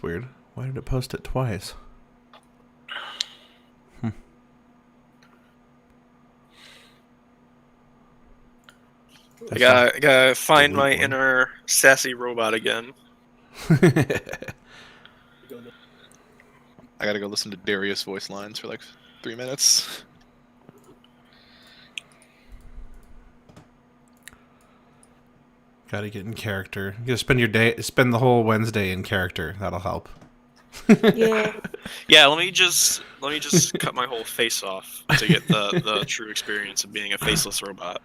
That's weird. Why did it post it twice? I gotta find my inner sassy robot again. I gotta go listen to Darius voice lines for like 3 minutes. Gotta get in character. You gotta spend the whole Wednesday in character. That'll help. Yeah. Yeah, let me just cut my whole face off to get the true experience of being a faceless robot.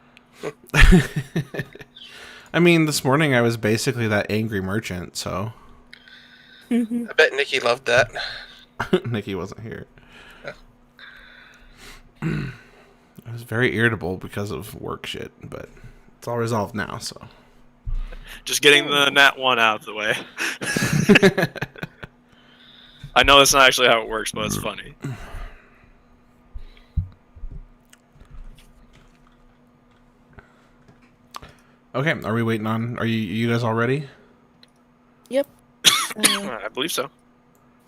I mean, this morning I was basically that angry merchant, so... I bet Nikki loved that. Nikki wasn't here. I was very irritable because of work shit, but it's all resolved now, so... Just getting the Nat 1 out of the way. I know that's not actually how it works, but it's funny. Okay, are we waiting on... Are you guys all ready? Yep. I believe so.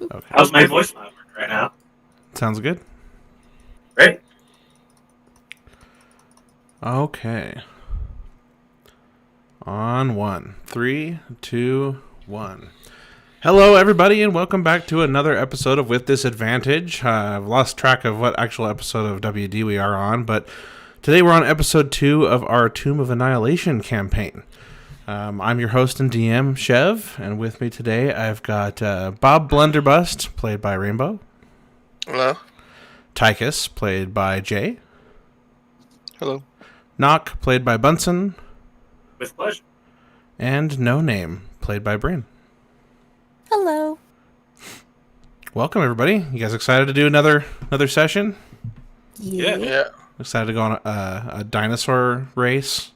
Okay. How's my voice not working right now? Sounds good. Great. Okay. On 1. 3, 2, 1. Hello, everybody, and welcome back to another episode of With Disadvantage. I've lost track of what actual episode of WD we are on, but today we're on episode 2 of our Tomb of Annihilation campaign. I'm your host and DM, Chev, and with me today I've got Bob Blunderbust, played by Rainbow. Hello. Tychus, played by Jay. Hello. Knock, played by Bunsen. With pleasure. And No Name, played by Bryn. Hello. Welcome, everybody. You guys excited to do another session? Yeah. Yeah. Excited to go on a dinosaur race?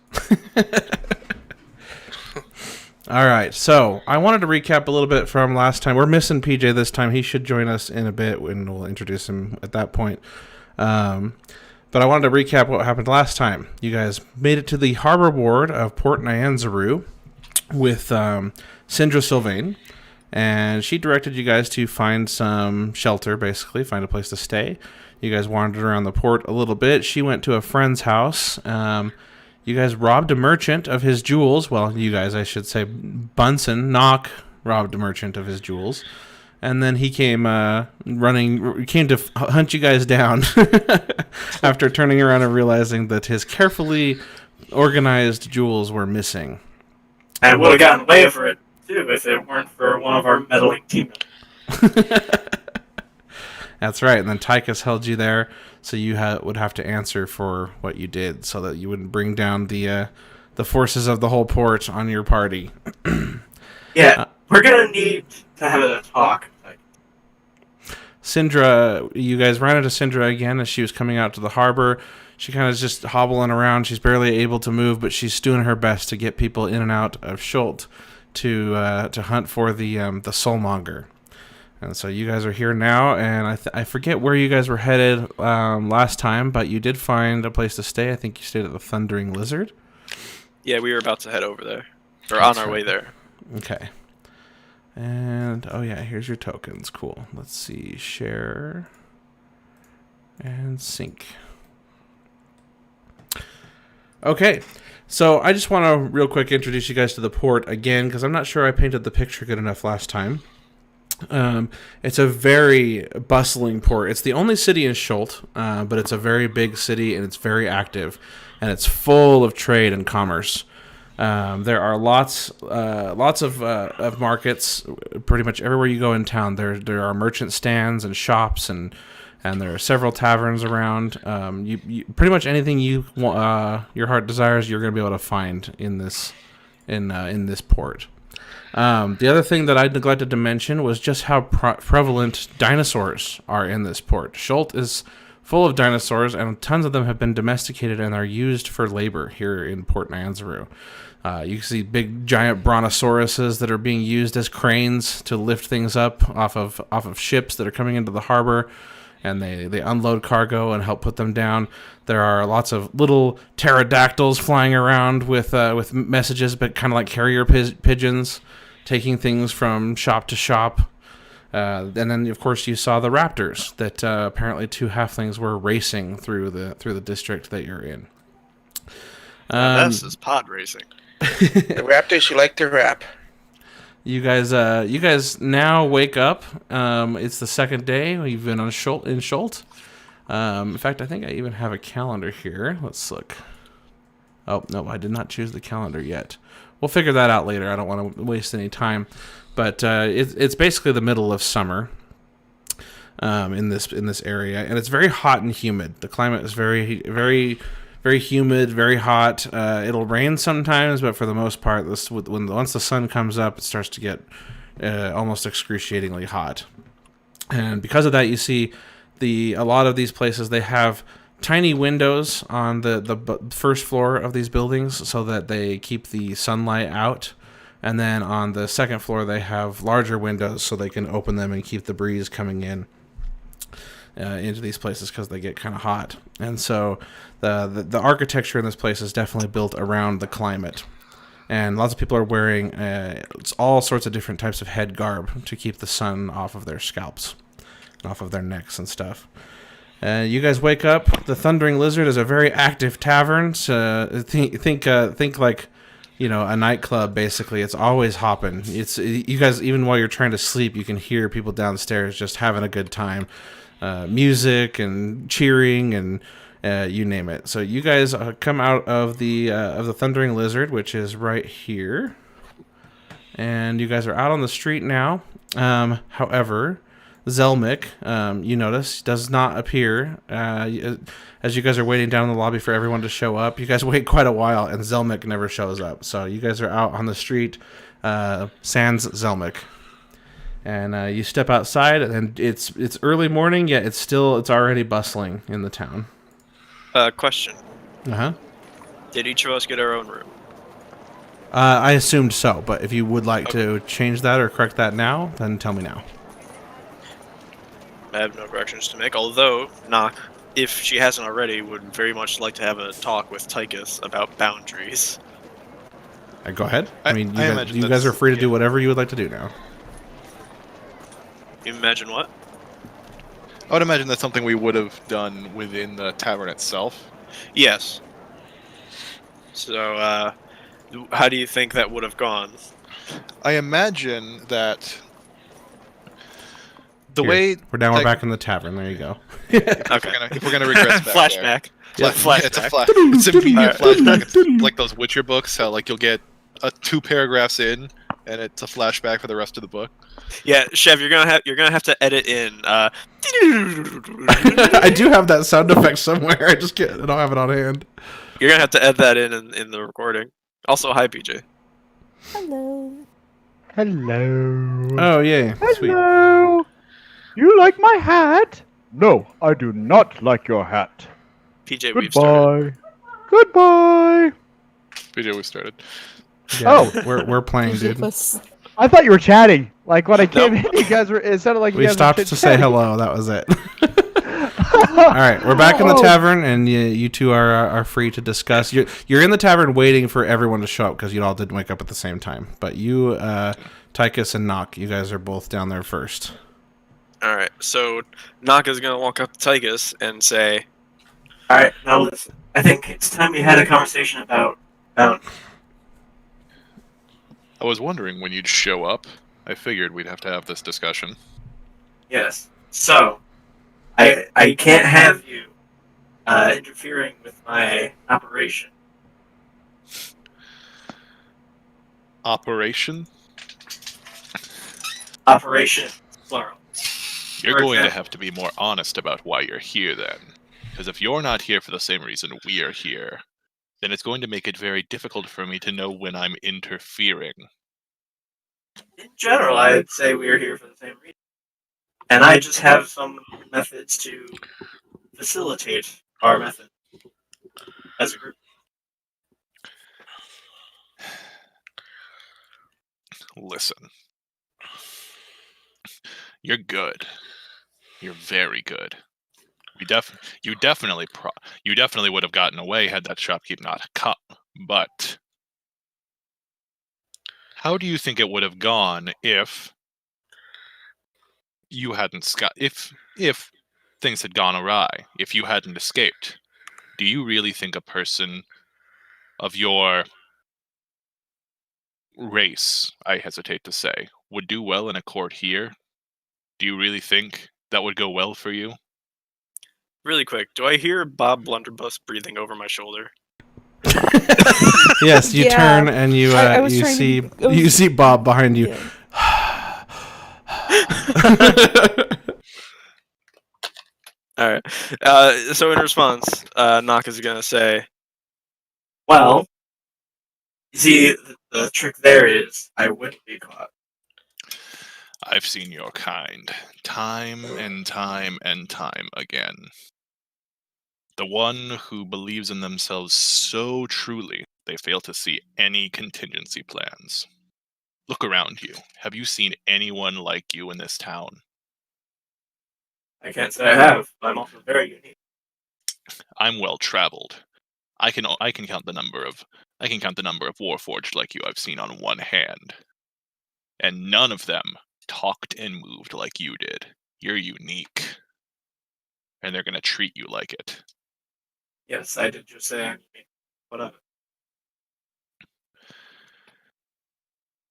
All right, so I wanted to recap a little bit from last time. We're missing PJ this time. He should join us in a bit, and we'll introduce him at that point. But I wanted to recap what happened last time. You guys made it to the harbor ward of Port Nyanzaru with Sindra Sylvain, and she directed you guys to find some shelter, basically, find a place to stay. You guys wandered around the port a little bit. She went to a friend's house. You guys robbed a merchant of his jewels. Well, you guys, I should say, Bunsen, Knock, robbed a merchant of his jewels. And then he came came to hunt you guys down after turning around and realizing that his carefully organized jewels were missing. And would have gotten away for it, too, if it weren't for one of our meddling team members. That's right. And then Tychus held you there, so you would have to answer for what you did, so that you wouldn't bring down the forces of the whole port on your party. Yeah, we're gonna need to have a talk. Sindra, you guys ran into Sindra again as she was coming out to the harbor. She kind of just hobbling around. She's barely able to move, but she's doing her best to get people in and out of Schult to hunt for the Soulmonger. And so you guys are here now, and I forget where you guys were headed last time, but you did find a place to stay. I think you stayed at the Thundering Lizard. Yeah, we were about to head over there. Or on our way there. Okay. And, oh yeah, here's your tokens. Cool. Let's see. Share. And sync. Okay. So I just want to real quick introduce you guys to the port again, because I'm not sure I painted the picture good enough last time. It's a very bustling port. It's the only city in Schult, but it's a very big city, and it's very active, and it's full of trade and commerce. There are lots of markets. Pretty much everywhere you go in town, there are merchant stands and shops, and there are several taverns around. You pretty much anything your heart desires, you're going to be able to find in this port. The other thing that I neglected to mention was just how prevalent dinosaurs are in this port. Schult is full of dinosaurs, and tons of them have been domesticated and are used for labor here in Port Nyanzaru. You can see big, giant brontosauruses that are being used as cranes to lift things up off of ships that are coming into the harbor, and they unload cargo and help put them down. There are lots of little pterodactyls flying around with messages, but kind of like carrier pigeons, taking things from shop to shop. And then, of course, you saw the raptors that apparently 2 halflings were racing through the district that you're in. This is pod racing. The Raptors, you like to rap. You guys now wake up. It's the second day. You've been on in Schult. In fact, I think I even have a calendar here. Let's look. Oh, no, I did not choose the calendar yet. We'll figure that out later. I don't want to waste any time. But it's basically the middle of summer in this area, and it's very hot and humid. The climate is very, very, very humid, very hot. It'll rain sometimes, but for the most part, once the sun comes up, it starts to get almost excruciatingly hot. And because of that, you see a lot of these places, they have tiny windows on the first floor of these buildings so that they keep the sunlight out. And then on the second floor, they have larger windows so they can open them and keep the breeze coming in into these places because they get kind of hot. And so the architecture in this place is definitely built around the climate. And lots of people are wearing all sorts of different types of head garb to keep the sun off of their scalps, off of their necks and stuff. You guys wake up. The Thundering Lizard is a very active tavern. So think like, you know, a nightclub. Basically, it's always hopping. You guys, even while you're trying to sleep, you can hear people downstairs just having a good time, music and cheering and you name it. So you guys come out of the Thundering Lizard, which is right here, and you guys are out on the street now. However, Zelmick, you notice, does not appear. As you guys are waiting down in the lobby for everyone to show up, you guys wait quite a while, and Zelmick never shows up. So you guys are out on the street, sans Zelmick. And you step outside, and it's early morning, yet it's already bustling in the town. Question. Uh-huh. Did each of us get our own room? I assumed so, but if you would like to change that or correct that now, then tell me now. I have no corrections to make, although Nock, if she hasn't already, would very much like to have a talk with Tychus about boundaries. Go ahead. I mean, imagine you guys are free to do whatever you would like to do now. You imagine what? I would imagine that's something we would have done within the tavern itself. Yes. So, how do you think that would have gone? I imagine that We're back in the tavern. There you go. If we're gonna regress back Flashback. there. Flashback. It's immediate flashback. It's like those Witcher books, how like you'll get 2 paragraphs in, and it's a flashback for the rest of the book. Yeah, Chev, you're gonna have to edit in. I do have that sound effect somewhere. I don't have it on hand. You're gonna have to add that in the recording. Also, hi, PJ. Hello. Hello. Oh, yay. Sweet. Hello. You like my hat? No, I do not like your hat. PJ, we've started. Goodbye. Video we started. Yeah, we're playing, dude. I thought you were chatting. Like when I came in, you guys were. It sounded like We you guys stopped were to say hello. That was it. All right, we're back in the tavern, and you two are free to discuss. You're in the tavern waiting for everyone to show up because you all didn't wake up at the same time. But you, Tychus and Nock, you guys are both down there first. All right, so Nock is gonna walk up to Tychus and say, Alright, now listen. I think it's time we had a conversation about boundaries. I was wondering when you'd show up. I figured we'd have to have this discussion. Yes. So, I can't have you interfering with my operation. Operation? Operation, plural. You're For going to example- have to be more honest about why you're here then. Because if you're not here for the same reason we are here, then it's going to make it very difficult for me to know when I'm interfering. In general, I'd say we're here for the same reason. And I just have some methods to facilitate our method as a group. Listen. You're good. You're very good. You definitely would have gotten away had that shopkeep not come. But how do you think it would have gone if you hadn't if things had gone awry, if you hadn't escaped, do you really think a person of your race, I hesitate to say, would do well in a court here? Do you really think that would go well for you? Really quick, do I hear Bob Blunderbuss breathing over my shoulder? Yes, you Yeah. turn and you I was you trying to see be- I was- you see Bob behind you. Yeah. All right. So in response, Nock is gonna say, Well, you see, the trick there is I wouldn't be caught. I've seen your kind, time and time and time again. The one who believes in themselves so truly they fail to see any contingency plans. Look around you. Have you seen anyone like you in this town? I can't say I have, but I'm also very unique. I'm well traveled. I can count the number of Warforged like you I've seen on one hand. And none of them talked and moved like you did. You're unique. And they're gonna treat you like it. Yes, I did just say I'm unique. What of it?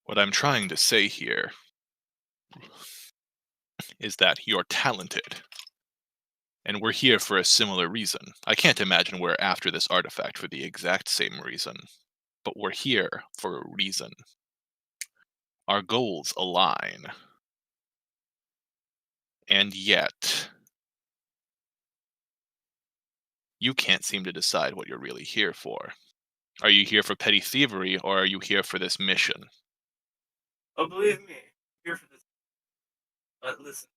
What I'm trying to say here is that you're talented. And we're here for a similar reason. I can't imagine we're after this artifact for the exact same reason. But we're here for a reason. Our goals align. And yet, you can't seem to decide what you're really here for. Are you here for petty thievery, or are you here for this mission? Oh, believe me, I'm here for this. But listen,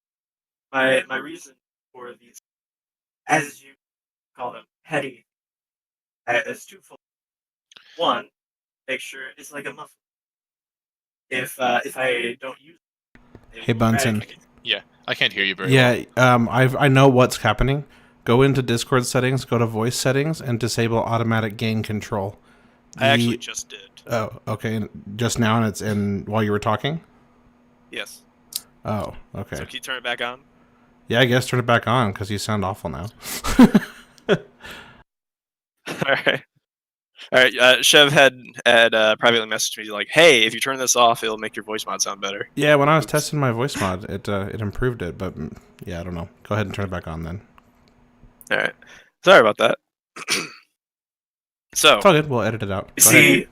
my reason for these, as you call them, petty, is twofold. One, make sure it's like a muffin. If I don't use it, Hey, Bunsen. I can't hear you very well. Yeah, I know what's happening. Go into Discord settings, go to voice settings, and disable automatic gain control. I actually just did. Oh, okay. Just now, and it's in while you were talking. Yes. Oh, okay. So can you turn it back on? Yeah, I guess turn it back on because you sound awful now. Alright. Alright, Chev had privately messaged me like, hey, if you turn this off, it'll make your voice mod sound better. Yeah, when I was testing my voice mod, it improved it, but yeah, I don't know. Go ahead and turn it back on then. Alright. Sorry about that. So, It's all good. We'll edit it out. You Go ahead.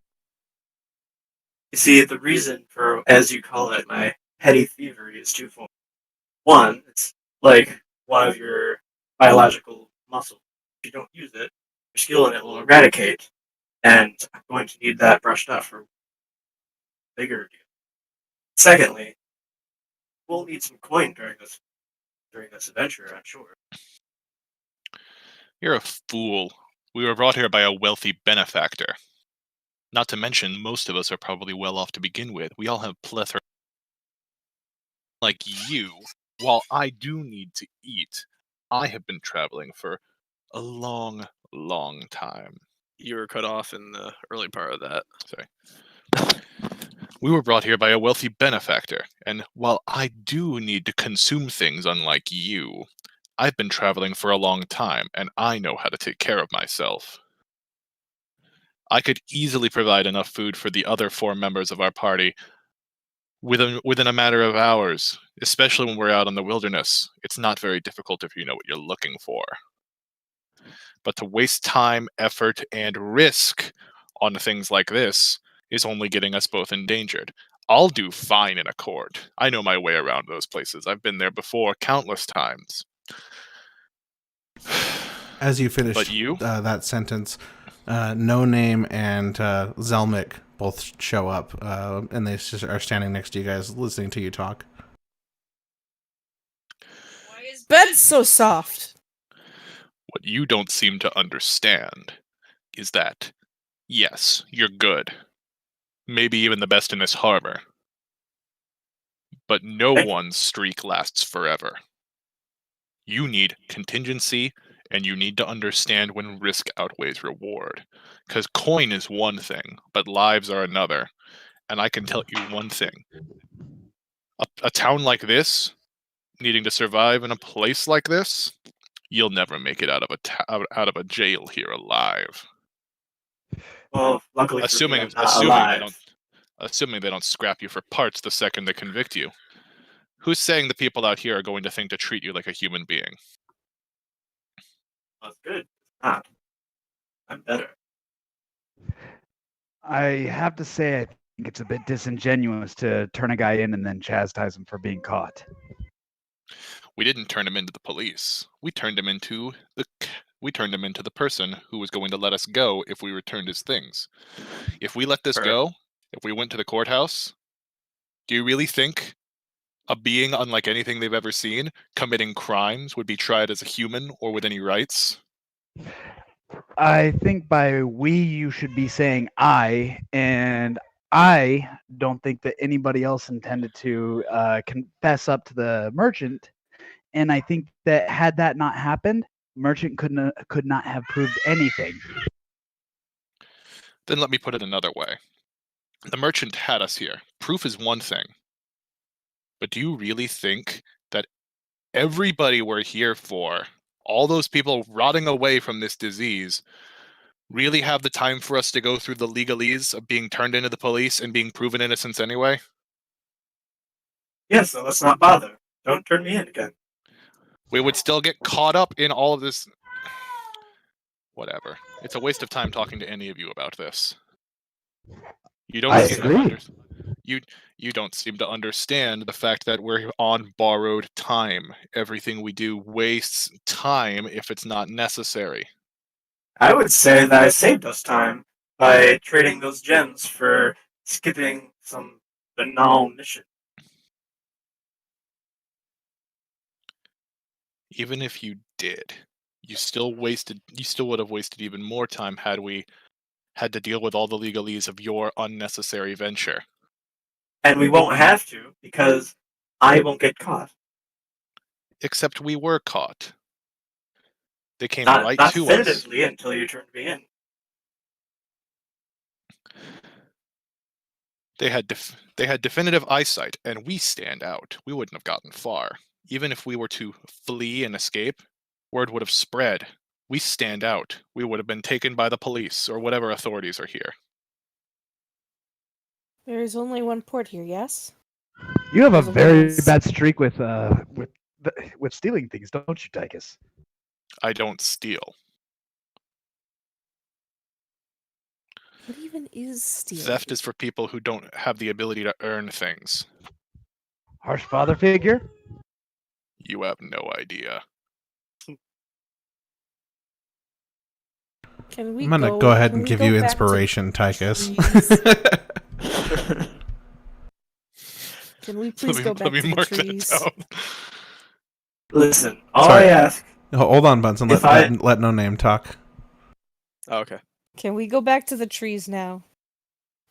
see, the reason for, as you call it, my petty thievery is twofold. One, it's like one of your biological muscles. If you don't use it, your skill in it will eradicate, and I'm going to need that brushed up for bigger deal. Secondly, we'll need some coin during this adventure, I'm sure. You're a fool. We were brought here by a wealthy benefactor. Not to mention, most of us are probably well off to begin with. We all have plethora. Like you, while I do need to eat, I have been traveling for a long, long time. you were cut off in the early part of that. Sorry. We were brought here by a wealthy benefactor, and while I do need to consume things unlike you, I've been traveling for a long time, and I know how to take care of myself. I could easily provide enough food for the other 4 members of our party within a matter of hours, especially when we're out in the wilderness. It's not very difficult if you know what you're looking for. But to waste time, effort, and risk on things like this is only getting us both endangered. I'll do fine in a court. I know my way around those places. I've been there before countless times. As you finish But you? that sentence, No Name and Zelmick both show up, and they just are standing next to you guys, listening to you talk. Why is bed so soft? What you don't seem to understand is that, yes, you're good. Maybe even the best in this harbor. But no one's streak lasts forever. You need contingency, and you need to understand when risk outweighs reward. Because coin is one thing, but lives are another. And I can tell you one thing. A town like this needing to survive in a place like this, you'll never make it out of a jail here alive. Well, luckily for me, Assuming I'm not alive. assuming they don't scrap you for parts the second they convict you. Who's saying the people out here are going to think to treat you like a human being? That's good. Not. I'm better. I have to say, I think it's a bit disingenuous to turn a guy in and then chastise him for being caught. We didn't turn him into the police. We turned him into the person who was going to let us go if we returned his things. If we let this Correct. go, if we went to the courthouse, do you really think a being unlike anything they've ever seen, committing crimes, would be tried as a human or with any rights? I think by we, you should be saying I, and I don't think that anybody else intended to confess up to the merchant. And I think that had that not happened, merchant could not have proved anything. Then let me put it another way. The merchant had us here. Proof is one thing. But do you really think that everybody we're here for, all those people rotting away from this disease, really have the time for us to go through the legalese of being turned into the police and being proven innocence anyway? Yeah, so let's not bother. Don't turn me in again. We would still get caught up in all of this. Whatever. It's a waste of time talking to any of you about this. You don't I seem to agree. you don't seem to understand the fact that we're on borrowed time. Everything we do wastes time if it's not necessary. I would say that I saved us time by trading those gems for skipping some banal mission. Even if you did, you still would have wasted even more time had we had to deal with all the legalese of your unnecessary venture. And we won't have to, because I won't get caught. Except we were caught. They came Not right to us. definitively until you turned me in. They had definitive eyesight, and we stand out. We wouldn't have gotten far. Even if we were to flee and escape, word would have spread. We stand out. We would have been taken by the police or whatever authorities are here. There is only one port here, yes? You have a There's very limits. bad streak with stealing things, don't you, Tychus? I don't steal. What even is stealing? Theft is for people who don't have the ability to earn things. Harsh father figure? You have no idea. Can we I'm gonna go ahead can and we give go you back to inspiration, Tychus. trees? Can we please go back to the mark trees? that down. Listen, all Sorry. I ask, Hold on, Bunsen. If Let no name talk. Oh, okay. Can we go back to the trees now?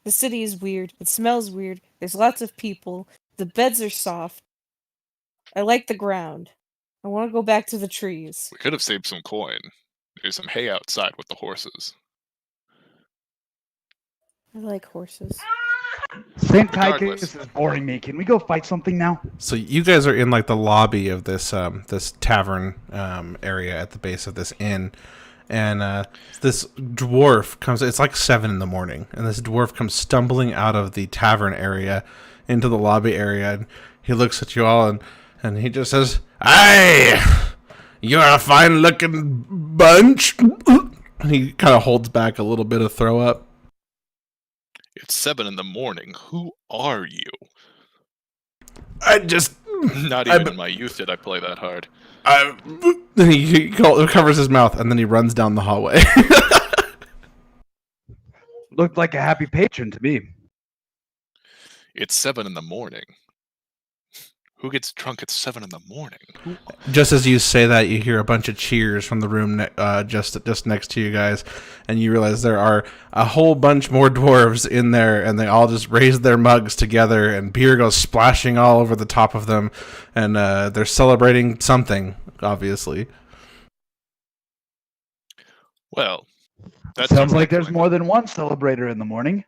The city is weird. It smells weird. There's lots of people. The beds are soft. I like the ground. I want to go back to the trees. We could have saved some coin. There's some hay outside with the horses. I like horses. St. Regardless. Tychus is boring me. Can we go fight something now? So you guys are in like the lobby of this this tavern area at the base of this inn, and this dwarf comes. It's like 7 a.m, and this dwarf comes stumbling out of the tavern area into the lobby area, and he looks at you all, and he just says, "Aye, you're a fine-looking bunch." And he kind of holds back a little bit of throw up. It's 7 a.m. Who are you? I just Not even in my youth did I play that hard. Then he covers his mouth, and then he runs down the hallway. Looked like a happy patron to me. It's 7 a.m. Who gets drunk at 7 a.m? Just as you say that, you hear a bunch of cheers from the room just next to you guys, and you realize there are a whole bunch more dwarves in there, and they all just raise their mugs together, and beer goes splashing all over the top of them, and they're celebrating something, obviously. Well, that Sounds like there's more than one celebrator in the morning.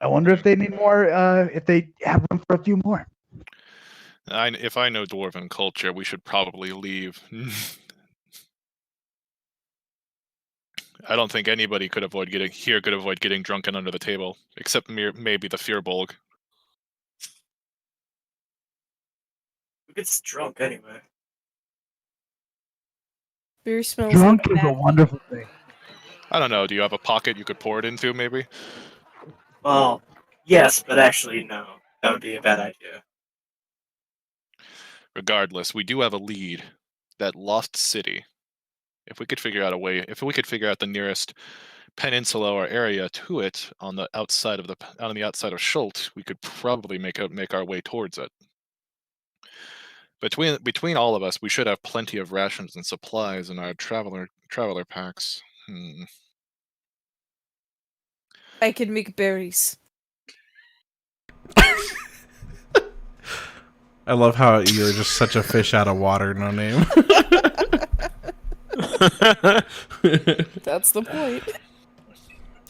I wonder if they need more, if they have room for a few more. If I know dwarven culture, we should probably leave. I don't think anybody could avoid getting drunken under the table, except maybe the Fearbolg. Who gets drunk anyway? Beer smells Drunk like is a bad. wonderful thing. I don't know. Do you have a pocket you could pour it into, maybe? Well, yes, but actually no. That would be a bad idea. Regardless, we do have a lead. That lost city. If we could figure out the nearest peninsula or area to it on the outside of Schult, we could probably make our way towards it. Between all of us, we should have plenty of rations and supplies in our traveler packs. I can make berries. I love how you're just such a fish out of water, no name. That's the point.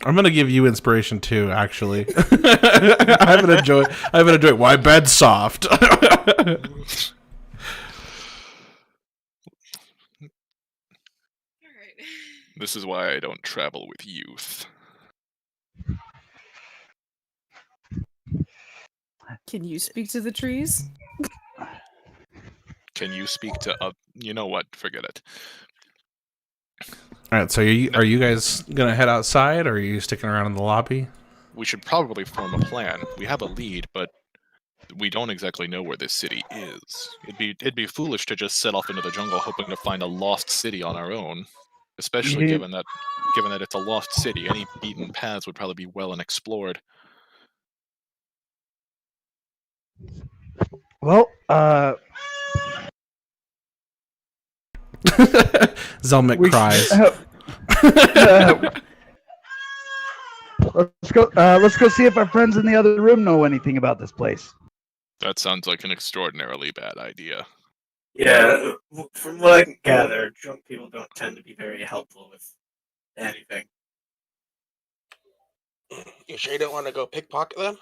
I'm gonna give you inspiration too, actually. I've been enjoying why bed's soft. This is why I don't travel with youth. Can you speak to the trees? Can you speak to you know what? Forget it. All right, so are you guys gonna head outside, or are you sticking around in the lobby? We should probably form a plan. We have a lead, but we don't exactly know where this city is. It'd be foolish to just set off into the jungle hoping to find a lost city on our own. Especially given that it's a lost city, any beaten paths would probably be well unexplored. Well, Zelmick cries. Let's go see if our friends in the other room know anything about this place. That sounds like an extraordinarily bad idea. Yeah, from what I can gather, drunk people don't tend to be very helpful with anything. You sure you don't want to go pickpocket them?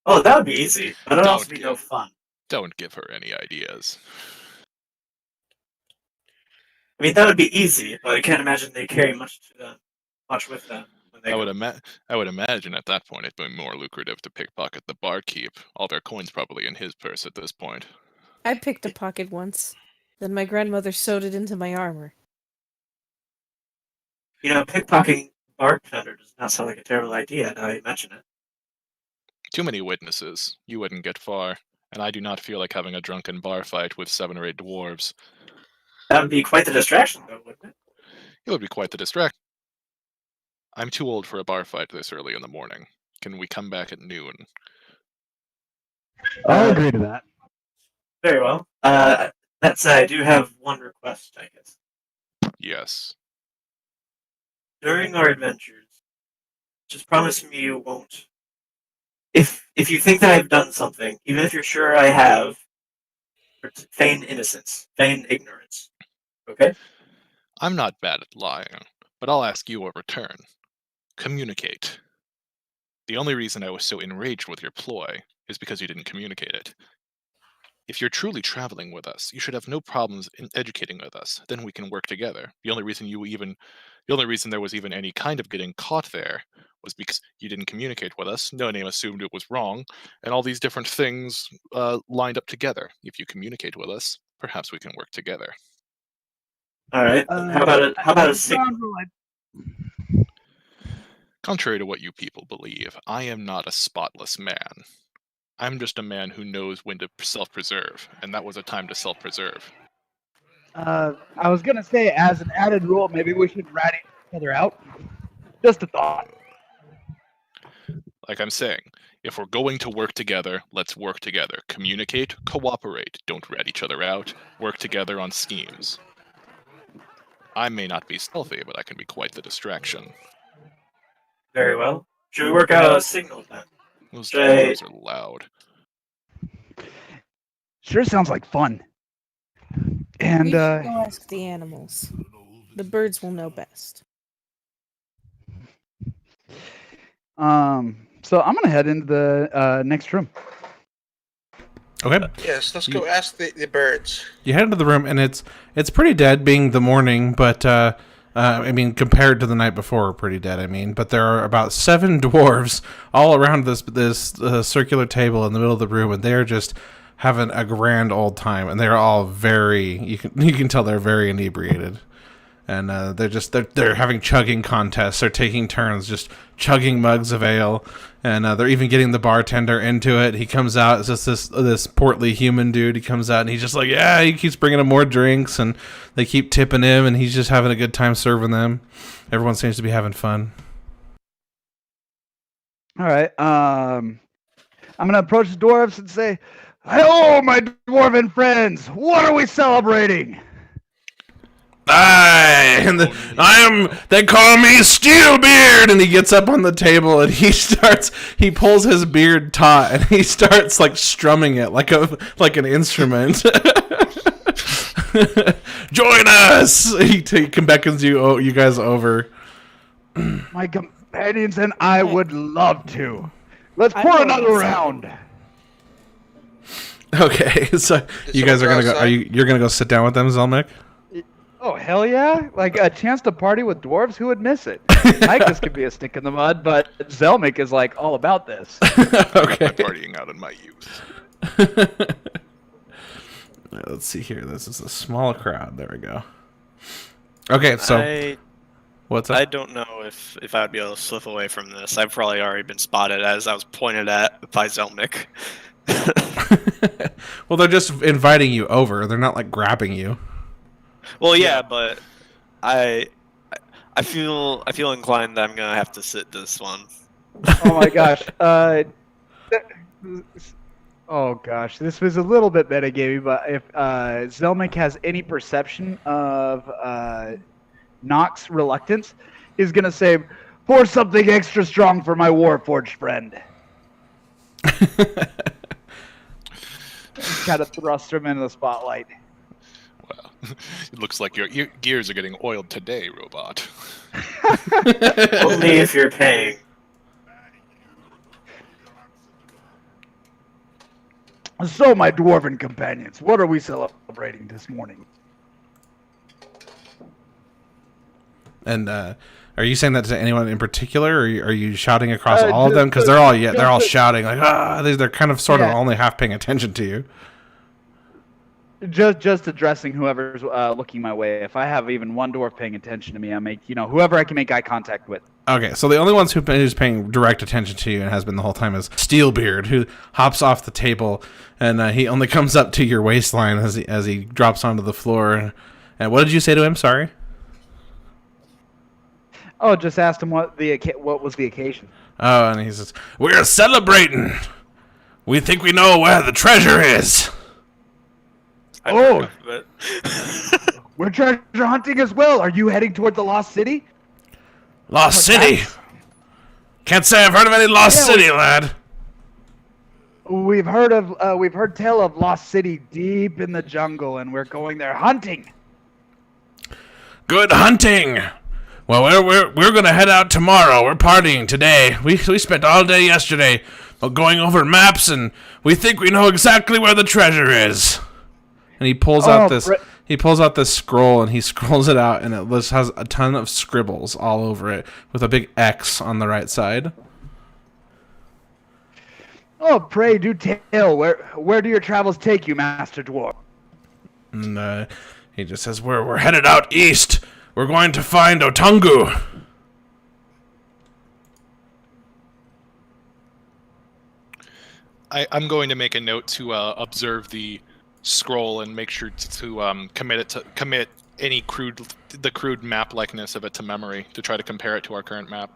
Oh, that would be easy, but it'd also be no fun. Don't give her any ideas. I mean, that would be easy, but I can't imagine they carry much with them. When they I would imagine at that point it'd be more lucrative to pickpocket the barkeep. All their coins probably in his purse at this point. I picked a pocket once. Then my grandmother sewed it into my armor. You know, pickpocketing bartender does not sound like a terrible idea now you mention it. Too many witnesses. You wouldn't get far. And I do not feel like having a drunken bar fight with 7 or 8 dwarves. That would be quite the distraction, though, wouldn't it? It would be quite the distraction. I'm too old for a bar fight this early in the morning. Can we come back at noon? I'll agree to that. Very well. That said, I do have one request, I guess. Yes. During our adventures, just promise me you won't. If you think that I've done something, even if you're sure I have, feign innocence, feign ignorance. Okay? I'm not bad at lying, but I'll ask you a return. Communicate. The only reason I was so enraged with your ploy is because you didn't communicate it. If you're truly traveling with us, you should have no problems in educating with us. Then we can work together. The only reason there was even any kind of getting caught there was because you didn't communicate with us. No name assumed it was wrong, and all these different things lined up together. If you communicate with us, perhaps we can work together. All right. How about a signal? Contrary to what you people believe, I am not a spotless man. I'm just a man who knows when to self-preserve, and that was a time to self-preserve. I was gonna say, as an added rule, maybe we should rat each other out. Just a thought. Like I'm saying, if we're going to work together, let's work together. Communicate, cooperate, don't rat each other out, work together on schemes. I may not be stealthy, but I can be quite the distraction. Very well. Should we work out a signal then? Those dwarves are loud. Sure sounds like fun. And We should go ask the animals. The birds will know best. so I'm gonna head into the next room. Okay. Yes, let's go ask the birds. You head into the room, and it's pretty dead, being the morning, but I mean, compared to the night before, pretty dead. I mean, but there are about 7 dwarves all around this circular table in the middle of the room, and they're just having a grand old time, and they're all very you can tell they're very inebriated, and they're having chugging contests. They're taking turns just chugging mugs of ale. And they're even getting the bartender into it. He comes out, it's just this portly human dude. He comes out and he's just like, yeah, he keeps bringing them more drinks, and they keep tipping him, and he's just having a good time serving them. Everyone seems to be having fun. All right. I'm gonna approach the dwarves and say, "Hello, my dwarven friends. What are we celebrating?" They call me Steelbeard, and he gets up on the table and he pulls his beard taut and he starts like strumming it like an instrument. Join us! He beckons you guys over. My companions and I would love to. Let's I pour know another what's round. Okay, so you guys are gonna go. You're gonna go sit down with them, Zelmek? Oh, hell yeah. Like, a chance to party with dwarves? Who would miss it? Micah's could be a stick in the mud, but Zelmek is, like, all about this. Okay. I'm partying out in my youth. Let's see here. This is a small crowd. There we go. Okay, so what's up? I don't know if I would be able to slip away from this. I've probably already been spotted as I was pointed at by Zelnik. Well, they're just inviting you over. They're not like grabbing you. Well, yeah, but I feel inclined that I'm gonna have to sit this one. Oh my gosh. Oh gosh, this was a little bit metagamey, but if Zelmek has any perception of Nox's reluctance, he's gonna say, "Pour something extra strong for my Warforged friend." Just kind of thrust him into the spotlight. Well, it looks like your gears are getting oiled today, robot. Only if you're paying. So, my dwarven companions, what are we celebrating this morning? And are you saying that to anyone in particular, or are you shouting across all of them? Because they're all shouting like, they're kind of sort of only half paying attention to you. Just addressing whoever's looking my way. If I have even one dwarf paying attention to me, I make whoever I can make eye contact with. Okay, so the only ones who's paying direct attention to you and has been the whole time is Steelbeard, who hops off the table and he only comes up to your waistline as he drops onto the floor. And what did you say to him? Sorry. Oh, just asked him what was the occasion. Oh, and he says, "We're celebrating. We think we know where the treasure is." Oh, we're treasure hunting as well. Are you heading toward the Lost City? Lost City? Can't say I've heard of any Lost City, lad. We've heard tell of Lost City deep in the jungle, and we're going there hunting. Good hunting. Well, we're gonna head out tomorrow. We're partying today. We spent all day yesterday going over maps, and we think we know exactly where the treasure is. And he pulls out this scroll, and he scrolls it out, and it just has a ton of scribbles all over it with a big X on the right side. Oh, pray do tell. Where do your travels take you, Master Dwarf? And he just says, "We're headed out east. We're going to find Otungu." I'm going to make a note to observe the scroll and make sure to commit any crude map likeness of it to memory to try to compare it to our current map.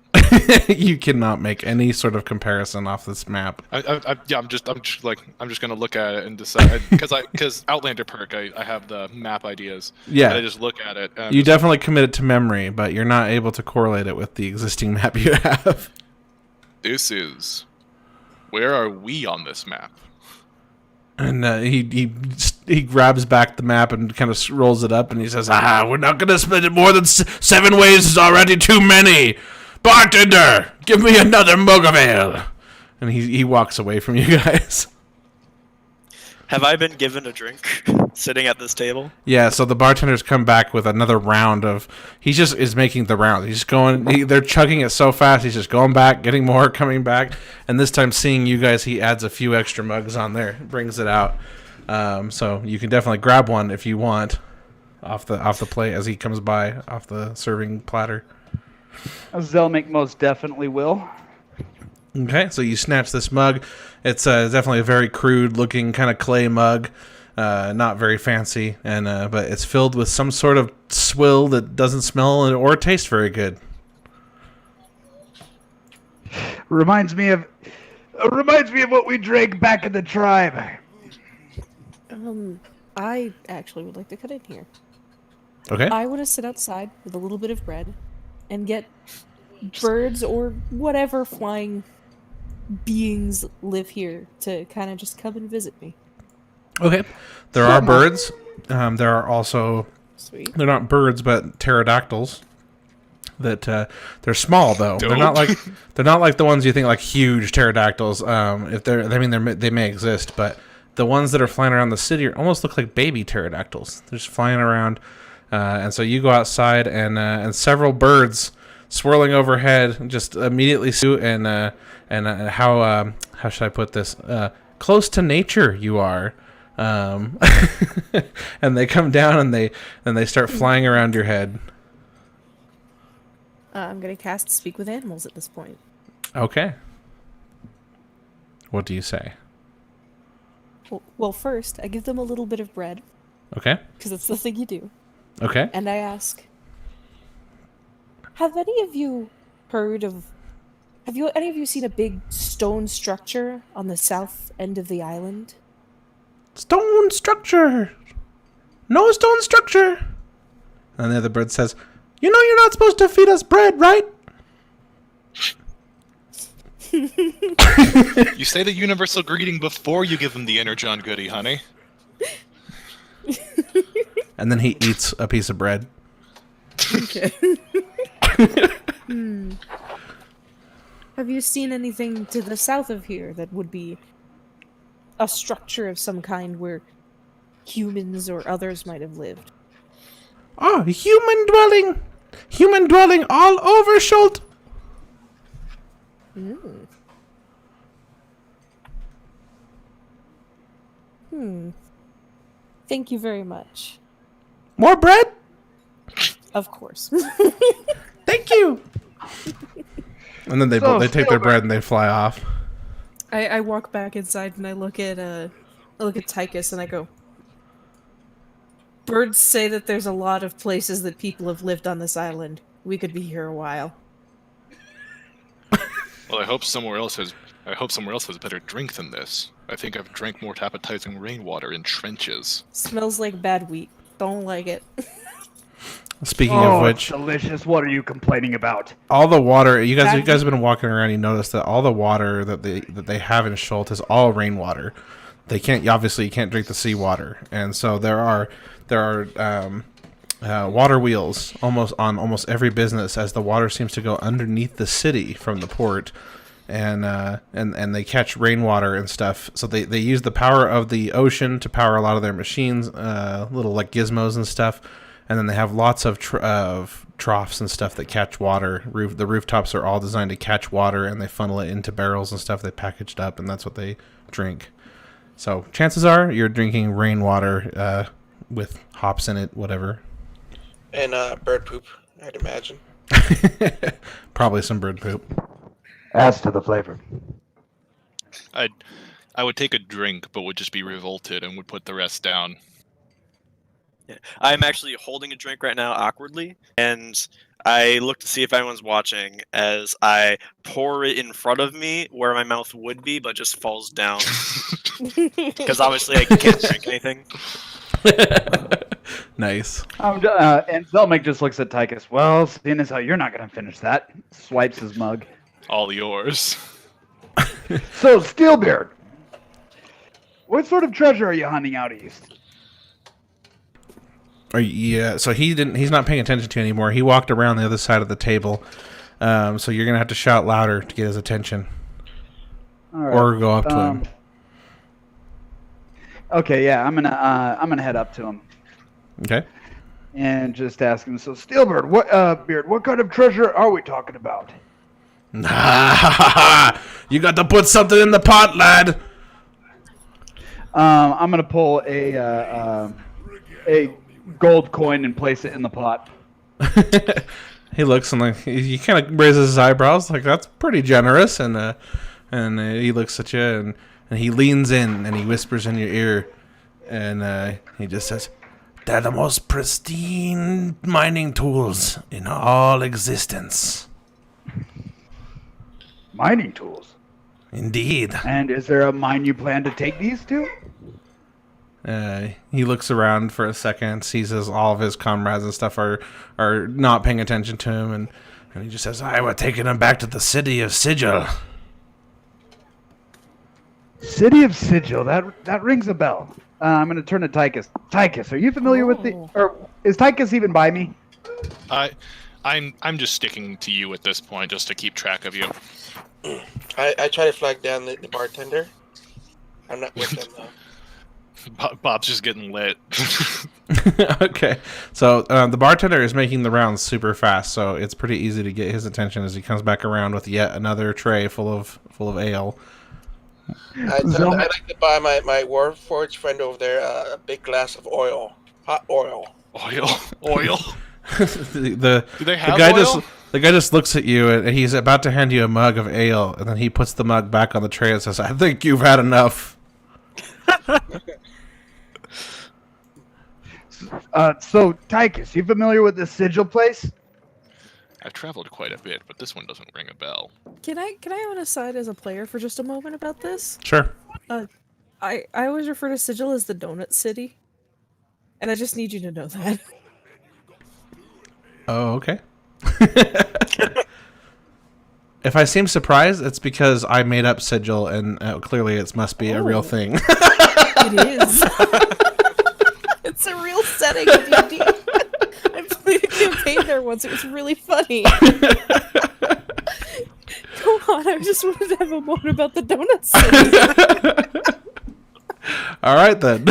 You cannot make any sort of comparison off this map. I'm just gonna look at it and decide because Outlander perk I have the map ideas. Yeah, and I just look at it. You definitely commit it to memory, but you're not able to correlate it with the existing map you have. Where are we on this map? And he grabs back the map and kind of rolls it up, and he says, "We're not going to split it more than 7 ways is already too many. Bartender, give me another mug of ale." And he walks away from you guys. Have I been given a drink sitting at this table? Yeah, so the bartenders come back with another round of. He just is making the round. He's just going. They're chugging it so fast. He's just going back, getting more, coming back, and this time seeing you guys, he adds a few extra mugs on there, brings it out. So you can definitely grab one if you want, off the plate as he comes by, off the serving platter. Zelmic most definitely will. Okay, so you snatch this mug. It's definitely a very crude looking kind of clay mug, not very fancy, and but it's filled with some sort of swill that doesn't smell or taste very good. Reminds me of what we drank back in the tribe. I actually would like to cut in here. Okay. I want to sit outside with a little bit of bread and get birds or whatever flying beings live here to kind of just come and visit me. Okay. There are birds. There are also. Sweet. They're not birds, but pterodactyls. That they're small though. Dope. They're not like the ones you think like huge pterodactyls. They may exist, but the ones that are flying around the city almost look like baby pterodactyls. They're just flying around, and so you go outside and several birds swirling overhead just immediately suit and how should I put this? Close to nature you are. And they come down and they start flying around your head. I'm going to cast Speak with Animals at this point. Okay. What do you say? Well, first, I give them a little bit of bread, Okay. because it's the thing you do. Okay. And I ask, have any of you any of you seen a big stone structure on the south end of the island? Stone structure. No stone structure. And the other bird says, "You know you're not supposed to feed us bread, right?" You say the universal greeting before you give them the Energon goodie, honey. And then he eats a piece of bread. Okay. Have you seen anything to the south of here that would be a structure of some kind where humans or others might have lived? Oh, human dwelling all over Schult. Thank you very much. More bread? Of course. Thank you. And then they take their bread and they fly off. I walk back inside and I look at Tychus and I go, birds say that there's a lot of places that people have lived on this island. We could be here a while. Well, I hope somewhere else has better drink than this. I think I've drank more appetizing rainwater in trenches. Smells like bad wheat. Don't like it. Speaking of It's which, delicious. What are you complaining about? all the water you guys have been walking around. You notice that all the water that they have in Schult is all rainwater. You can't drink the seawater, and so there are water wheels on almost every business as the water seems to go underneath the city from the port, and they catch rainwater and stuff. So they use the power of the ocean to power a lot of their machines, little like gizmos and stuff. And then they have lots of troughs and stuff that catch water. The rooftops are all designed to catch water, and they funnel it into barrels and stuff. They packaged up, and that's what they drink. So chances are you're drinking rainwater with hops in it, whatever. And bird poop, I'd imagine. Probably some bird poop. As to the flavor. I would take a drink, but would just be revolted and would put the rest down. Yeah. I'm actually holding a drink right now awkwardly, and I look to see if anyone's watching as I pour it in front of me where my mouth would be, but just falls down. Because obviously I can't drink anything. Nice. And Zelmic just looks at Tychus. Well, seeing as how you're not going to finish that, swipes his mug. All yours. So, Steelbeard, what sort of treasure are you hunting out east? Yeah, so he's not paying attention to you anymore. He walked around the other side of the table. So you're going to have to shout louder to get his attention. All right. Or go up to him. Okay, yeah, I'm gonna head up to him Okay. and just ask him. So, Steelbird, Beard, what kind of treasure are we talking about? You got to put something in the pot, lad. I'm gonna pull a gold coin and place it in the pot. He looks and like he kind of raises his eyebrows, like that's pretty generous, and he looks at you and he leans in and he whispers in your ear, and he just says, "They're the most pristine mining tools in all existence." Mining tools. Indeed. And is there a mine you plan to take these to? He looks around for a second, sees as all of his comrades and stuff are not paying attention to him, and he just says, "I was taking them back to the city of Sigil." City of Sigil. That rings a bell. I'm going to turn to Tychus. Tychus, are you familiar with the? Or is Tychus even by me? I'm just sticking to you at this point, just to keep track of you. I try to flag down the bartender. I'm not with them though. Bob's just getting lit. Okay, so the bartender is making the rounds super fast, so it's pretty easy to get his attention as he comes back around with yet another tray full of ale. I'd like to buy my Warforged friend over there a big glass of oil, hot oil. Oil. the Do they have guy oil? the guy just looks at you and he's about to hand you a mug of ale, and then he puts the mug back on the tray and says, "I think you've had enough." So Tychus, you familiar with the Sigil place? I've traveled quite a bit, but this one doesn't ring a bell. Can I on a side as a player for just a moment about this? Sure. I always refer to Sigil as the Donut City, and I just need you to know that. Oh, okay. If I seem surprised, it's because I made up Sigil, and clearly it must be a real thing. It is. It's a real setting of D&D. I played a campaign there once. It was really funny. Go on. I just wanted to have a moment about the Donut City. All right, then.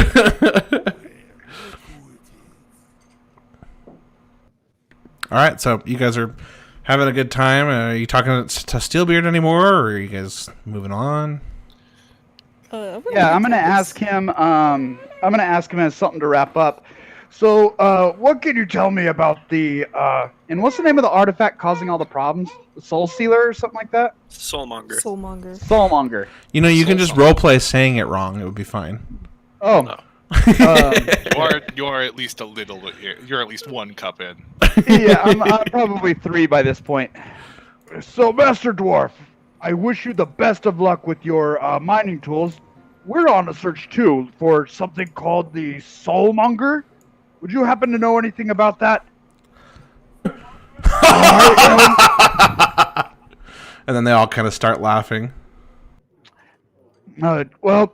All right, so you guys are having a good time. Are you talking to Steelbeard anymore, or are you guys moving on? Yeah, I'm gonna ask him. I'm gonna ask him as something to wrap up. So, what can you tell me about the? And what's the name of the artifact causing all the problems? The Soul Sealer or something like that? Soulmonger. Soulmonger. Soulmonger. You know, you can just roleplay saying it wrong. It would be fine. Oh. No. You are at least a little. You're at least one cup in. Yeah, I'm probably 3 by this point. So, Master Dwarf, I wish you the best of luck with your mining tools. We're on a search too for something called the Soulmonger. Would you happen to know anything about that? And then they all kind of start laughing. Well,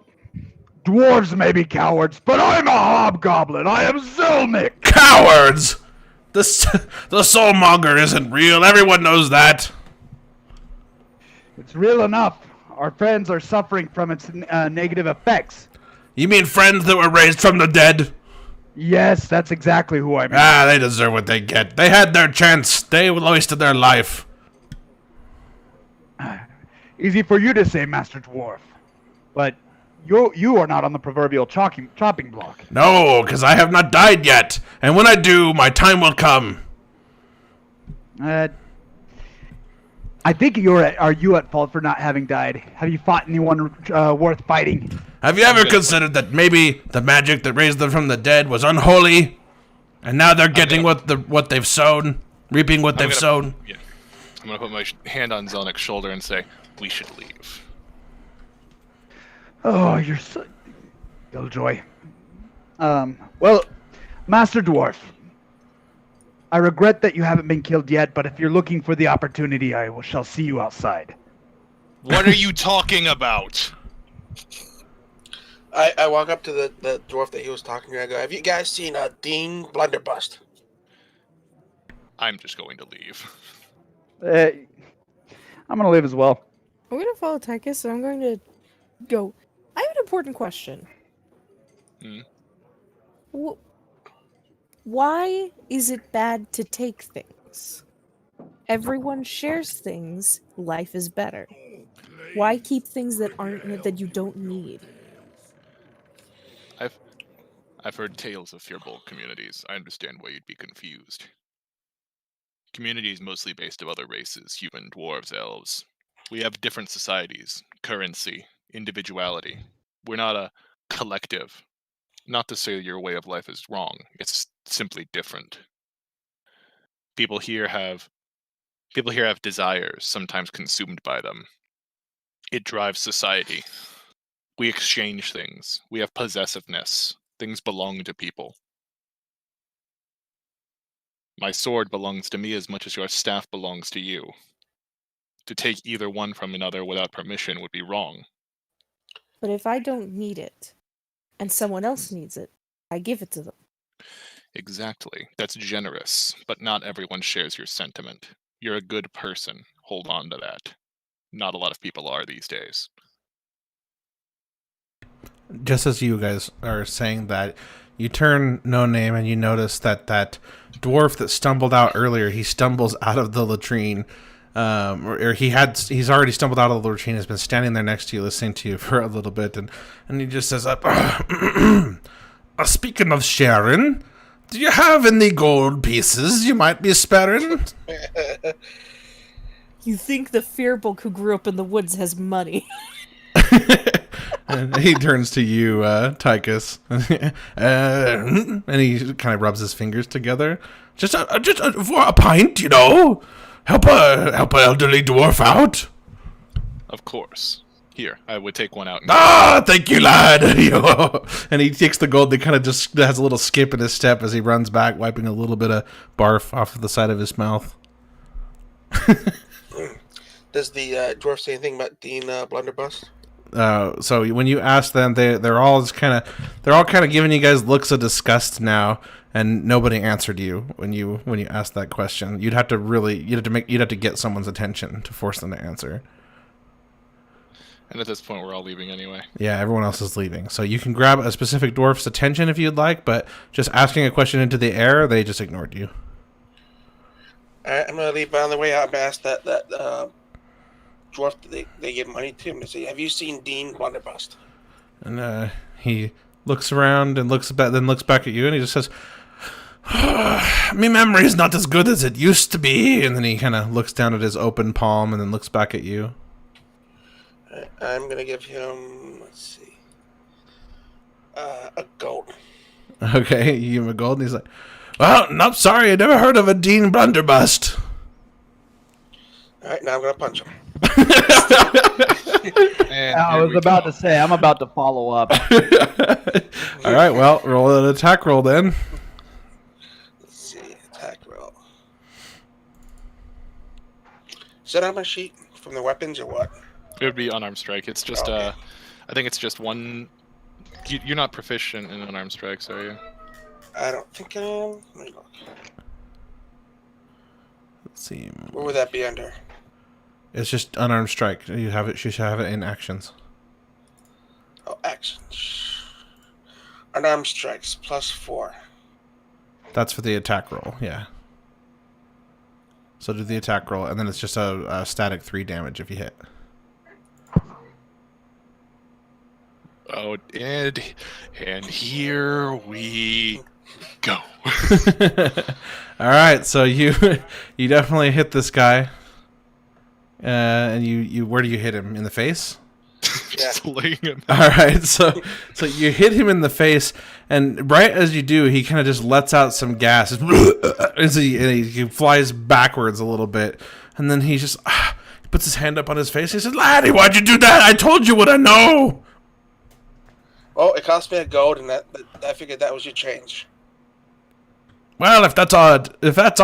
dwarves may be cowards, but I'm a hobgoblin. I am Zelnick. Cowards! The Soulmonger isn't real. Everyone knows that. It's real enough. Our friends are suffering from its negative effects. You mean friends that were raised from the dead? Yes, that's exactly who I mean. Ah, they deserve what they get. They had their chance. They wasted their life. Easy for you to say, Master Dwarf. But you are not on the proverbial chopping block. No, because I have not died yet. And when I do, my time will come. I think are you at fault for not having died? Have you fought anyone worth fighting? Have you ever considered that maybe the magic that raised them from the dead was unholy? And now they're getting what they've sown, reaping what they've sown? Yeah. I'm going to put my hand on Zelnick's shoulder and say, we should leave. Oh, you're so... Killjoy. Well, Master Dwarf, I regret that you haven't been killed yet, but if you're looking for the opportunity, shall see you outside. What are you talking about? I walk up to the dwarf that he was talking to. I go, "Have you guys seen Dean Blunderbust?" I'm just going to leave. I'm gonna leave as well. I'm going to follow Tychus, and I'm going to go. I have an important question. Why is it bad to take things? Everyone shares things. Life is better. Why keep things that you don't need? I've heard tales of Firbolg communities. I understand why you'd be confused. Communities mostly based of other races, human, dwarves, elves. We have different societies, currency, individuality. We're not a collective. Not to say your way of life is wrong. It's simply different. People here have desires, sometimes consumed by them. It drives society. We exchange things. We have possessiveness. Things belong to people. My sword belongs to me as much as your staff belongs to you. To take either one from another without permission would be wrong. But if I don't need it, and someone else needs it, I give it to them. Exactly. That's generous, but not everyone shares your sentiment. You're a good person. Hold on to that. Not a lot of people are these days. Just as you guys are saying that, you turn No Name and you notice that dwarf that stumbled out earlier, he stumbles out of the latrine. He's already stumbled out of the latrine, has been standing there next to you, listening to you for a little bit, and he just says, speaking of sharing, do you have any gold pieces you might be sparing? You think the Firbolg who grew up in the woods has money? And he turns to you, Tychus, and he kind of rubs his fingers together. Just for a pint, you know. Help a elderly dwarf out. Of course. Here, I would take one out. Thank you, lad. And he takes the gold. That kind of just has a little skip in his step as he runs back, wiping a little bit of barf off of the side of his mouth. Does the dwarf say anything about Dean Blunderbuss? So when you ask them, they're all kind of giving you guys looks of disgust now, and nobody answered you when you asked that question. You'd have to get someone's attention to force them to answer. And at this point, we're all leaving anyway. Yeah, everyone else is leaving. So you can grab a specific dwarf's attention if you'd like, but just asking a question into the air, they just ignored you. All right, I'm gonna leave. By the way, I'm gonna ask that dwarf that they give money to him to say, "Have you seen Dean Blunderbuss?" And he looks around and looks back at you, and he just says, "Me memory is not as good as it used to be." And then he kind of looks down at his open palm and then looks back at you. Right, I'm gonna give him, a gold. Okay, you give him a gold, and he's like, "Well, no, sorry, I never heard of a Dean Blunderbuss." All right, now I'm gonna punch him. I was about to say, I'm about to follow up. All right, well, roll an attack roll then. Let's see, attack roll. Is that on my sheet from the weapons or what? It would be unarmed strike. It's just Okay. I think it's just one. You're not proficient in unarmed strikes, are you? I don't think I am. Let me look. Let's see. What would that be under? It's just unarmed strike. You should have it in actions. Oh, actions. Unarmed strikes, +4. That's for the attack roll, yeah. So do the attack roll, and then it's just a static 3 damage if you hit. Oh, and here we go. All right, so you definitely hit this guy, and you where do you hit him, in the face? Just laying him. All right, so you hit him in the face, and right as you do, he kind of just lets out some gas, and he flies backwards a little bit, and then he puts his hand up on his face. He says, "Laddie, why'd you do that? I told you what I know." Oh, it cost me a gold, and I figured that was your change. Well, if that's all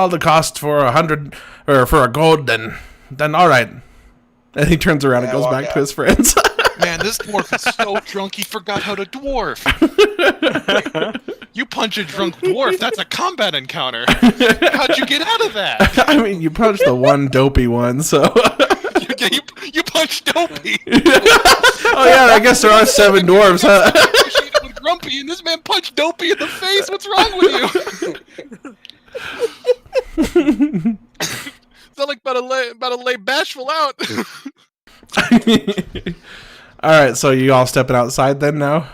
the cost for 100 or for a gold, then all right. And he turns around and goes back to his friends. Man, this dwarf is so drunk he forgot how to dwarf. You punch a drunk dwarf, that's a combat encounter. How'd you get out of that? I mean, you punched the one dopey one, so. You punched Dopey. Oh yeah, I guess there are 7 dwarves, huh? grumpy, and this man punched Dopey in the face. What's wrong with you? Sound like about to lay Bashful out. All right, so you all stepping outside then now?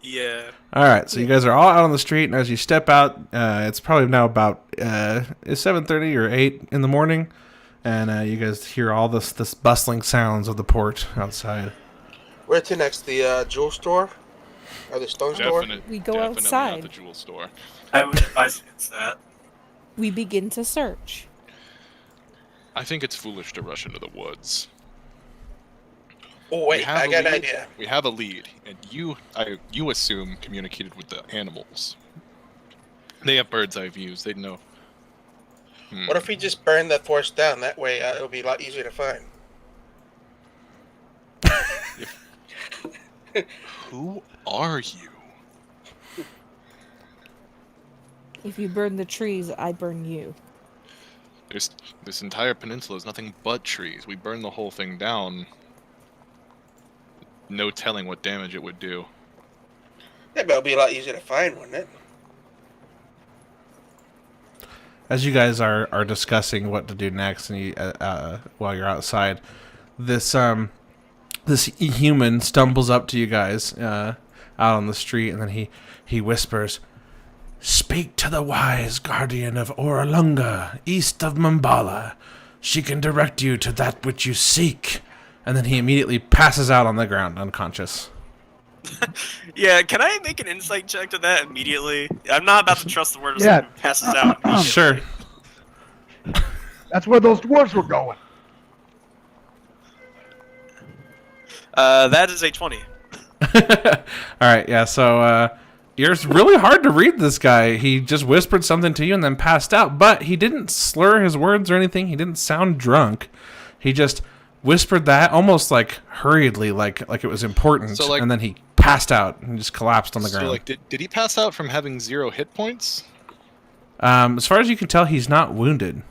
Yeah. All right, so you guys are all out on the street, and as you step out, it's probably now about it's 7:30 or 8 in the morning, and you guys hear all this bustling sounds of the port outside. Where to next? The jewel store? Or the stone store? We go Definitely outside. not the jewel store. I would advise against that. We begin to search. I think it's foolish to rush into the woods. Oh, We wait, have I a got an lead. idea. We have a lead, and you assume communicated with the animals. They have bird's eye views. They'd know. What if we just burn the forest down? That way it'll be a lot easier to find. Who are you? If you burn the trees, I burn you. This entire peninsula is nothing but trees. We burn the whole thing down. No telling what damage it would do. Yeah, but it'll be a lot easier to find, wouldn't it? As you guys are discussing what to do next, and while you're outside, this human stumbles up to you guys out on the street, and then he whispers, "Speak to the wise guardian of Oralunga, east of Mambala. She can direct you to that which you seek." And then he immediately passes out on the ground, unconscious. Yeah, can I make an insight check to that immediately? I'm not about to trust the word of Yeah. someone who passes out. immediately. Sure. That's where those dwarves were going. That is a 20. All right, yeah, so it's really hard to read this guy. He just whispered something to you and then passed out, but he didn't slur his words or anything. He didn't sound drunk. He just whispered that almost like hurriedly, like it was important, So, like- and then he passed out and just collapsed on the So, ground. like, did he pass out from having 0 hit points? As far as you can tell, he's not wounded.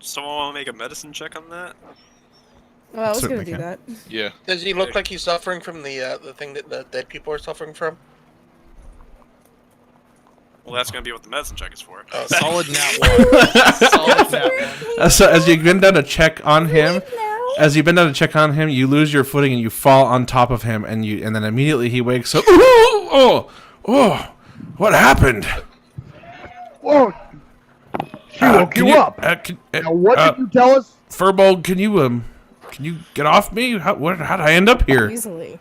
Someone want to make a medicine check on that? Well, I was Certainly going to do can. that. Yeah. Does he look like he's suffering from the thing that the dead people are suffering from? Well, that's going to be what the medicine check is for. Oh, Solid nat 1. Solid nat 1. So as you've been done a check on him, you lose your footing and you fall on top of him, and then immediately he wakes up. Oh, what happened? Whoa! She woke Can you up. Now, what did you tell us? Furbolg, can you get off me? How'd I end up here? Easily.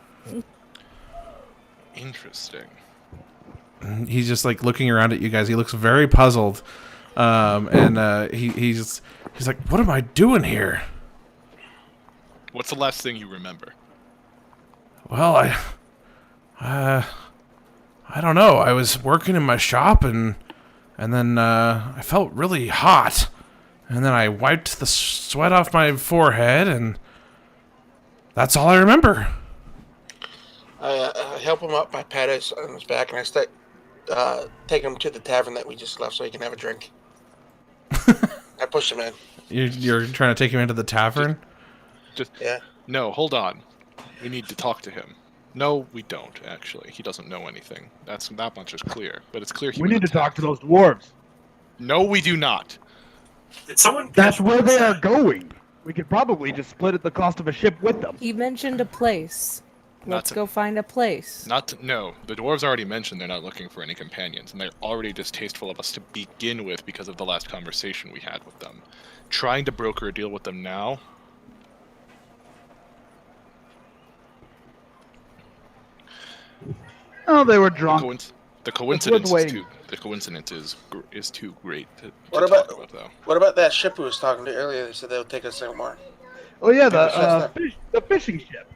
Interesting. He's just like looking around at you guys. He looks very puzzled, and he's like, "What am I doing here?" What's the last thing you remember? Well, I don't know. I was working in my shop, and then I felt really hot, and then I wiped the sweat off my forehead, and that's all I remember. I help him up. I pat on his back, and I start taking him to the tavern that we just left so he can have a drink. I push him in. You're trying to take him into the tavern? Yeah. No, hold on. We need to talk to him. No, we don't, actually. He doesn't know anything. That much is clear. But it's clear he We was need to talk attacked. to those dwarves. No, we do not. Did someone? That's where they are going. We could probably just split at the cost of a ship with them. He mentioned a place. Let's go find a place. No, the dwarves already mentioned they're not looking for any companions, and they're already distasteful of us to begin with because of the last conversation we had with them. Trying to broker a deal with them now. Oh, they were drunk. The coincidence waiting. is too great to What talk about- about, though. What about that ship we was talking to earlier? They said they'll take us somewhere. Oh yeah, That's the fishing ship.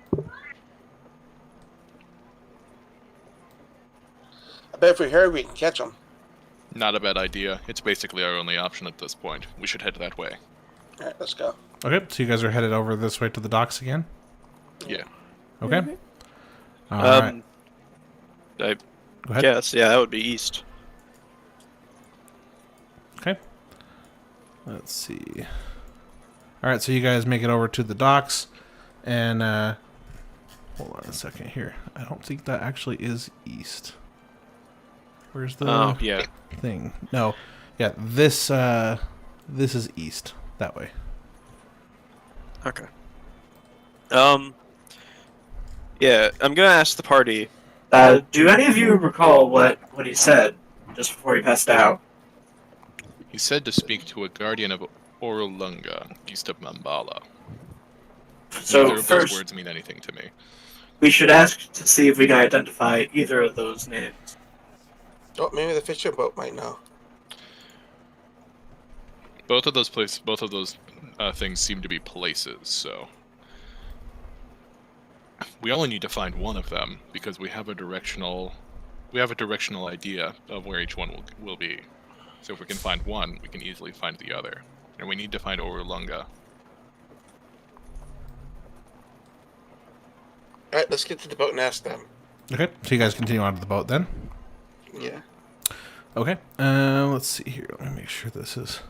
I bet if we hurry, we can catch them. Not a bad idea. It's basically our only option at this point. We should head that way. All right, let's go. Okay, so you guys are headed over this way to the docks again? Yeah. Okay. All right. I Go ahead. guess, yeah, that would be east. Okay. Let's see. All right, so you guys make it over to the docks, and Hold on a second here. I don't think that actually is east. Where's the Oh, yeah. thing? No. Yeah, this is east. That way. Okay. Yeah, I'm gonna ask the party. Do any of you recall what he said just before he passed out? He said to speak to a guardian of Orlunga, east of Mambala. So Neither of those first, words mean anything to me. we should ask to see if we can identify either of those names. Oh, maybe the fisher boat might know. Both of those things seem to be places, so we only need to find one of them because we have a directional idea of where each one will be. So if we can find one, we can easily find the other. And we need to find Orlunga. Alright, let's get to the boat and ask them. Okay, so you guys continue on to the boat then. Yeah. Okay, let's see here. Let me make sure this is